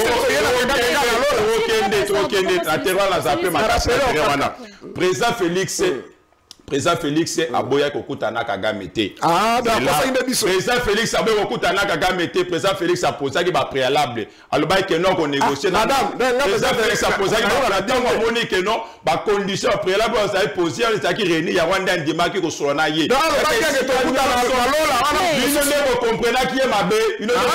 na terre la zape makasi na wana. Président Félix aboya kokutana Kagame te. Ah d'accord, président Félix aboya kokutana Kagame te. Président Félix a posé ba préalable. Aloba ke non ko négocier. Madame, président Félix a posé ba tango moni ke non ba condition préalable on s'est posé on s'est qui réunir ya Rwanda ndima ki ko solona ye. Non, ba ke to kutana lola wana biso ne ko comprendre ki e mabe, ino ne ko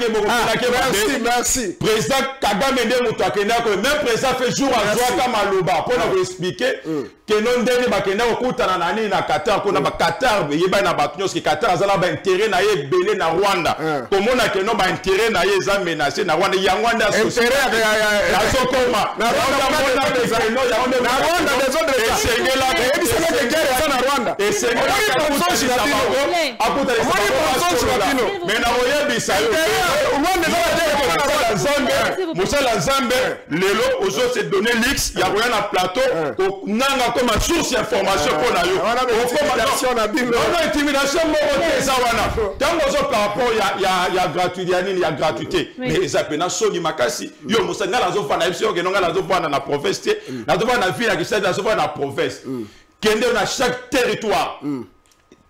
comprendre ki e mabe. Merci. Président Kagame nde mutu akenda ko même président fait jour à jour ka maloba pour nous expliquer que non ndeni ba kenda ko nani na Qatar ko na ba Qatar yeba na ba nyos ki Qatar azala ba intérêt na ye belé na Rwanda komona ke no ba intérêt na ye za menacé na Rwanda ya Rwanda intérêt ya sokoma na Rwanda na Rwanda des autres états sengela et c'est la guerre ça na Rwanda et sengela akuta mais na oyebisa yo Rwanda Moussa Nzambe lelo ozo se donner l'X ya roya na plateau ko nanga comme source d'information pour la yo on intimidation moko ça wana tango zo par rapport ya gratuité ya nini ya gratuité mais ça pena soni makasi yo Moussa ngala zo fana emission ke ngala zo fana na province na zo fana na ville ki ça zo fana na province kende na chaque territoire.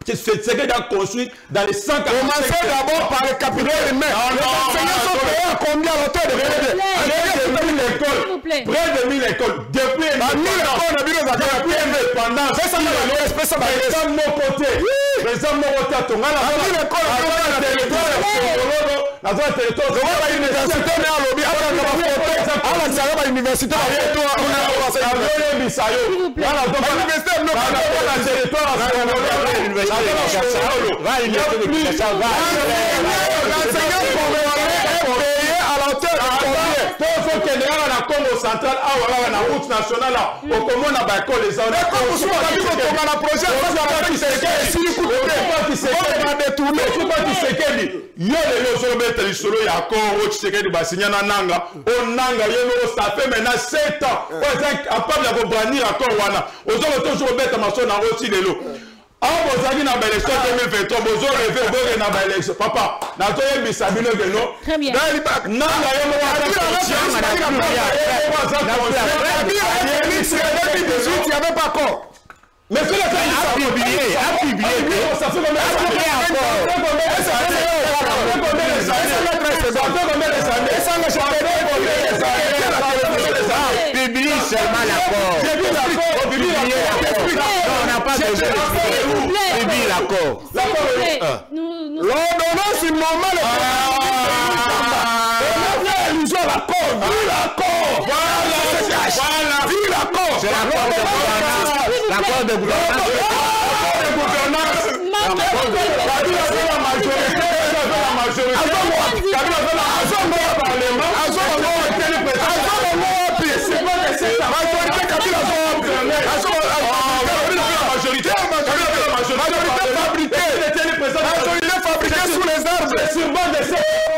C'est ce qui est construit dans les 100 ans. Commencez d'abord par le capital humain. Les enseignants sont payés à combien à l'auteur de près de 1000 écoles. Depuis l'indépendance. C'est ça de mon côté. Président Moroté a tombé la territoire. Congo central à la route nationale au comment on a baqué les gens vous avez une élection 2023, vous avez une élection. Papa, vous avez une élection. Très bien. Il n'y avait pas encore. Mais c'est le temps de publier. Ça fait combien Publie seulement l'accord. On n'a pas besoin de publier l'accord. L'ordonnance, c'est normal. Allusion à l'accord. Vive l'accord. Voilà. Vive l'accord. C'est l'accord de gouvernance. L'accord de gouvernance. Majorité fabriquée sous les arbres.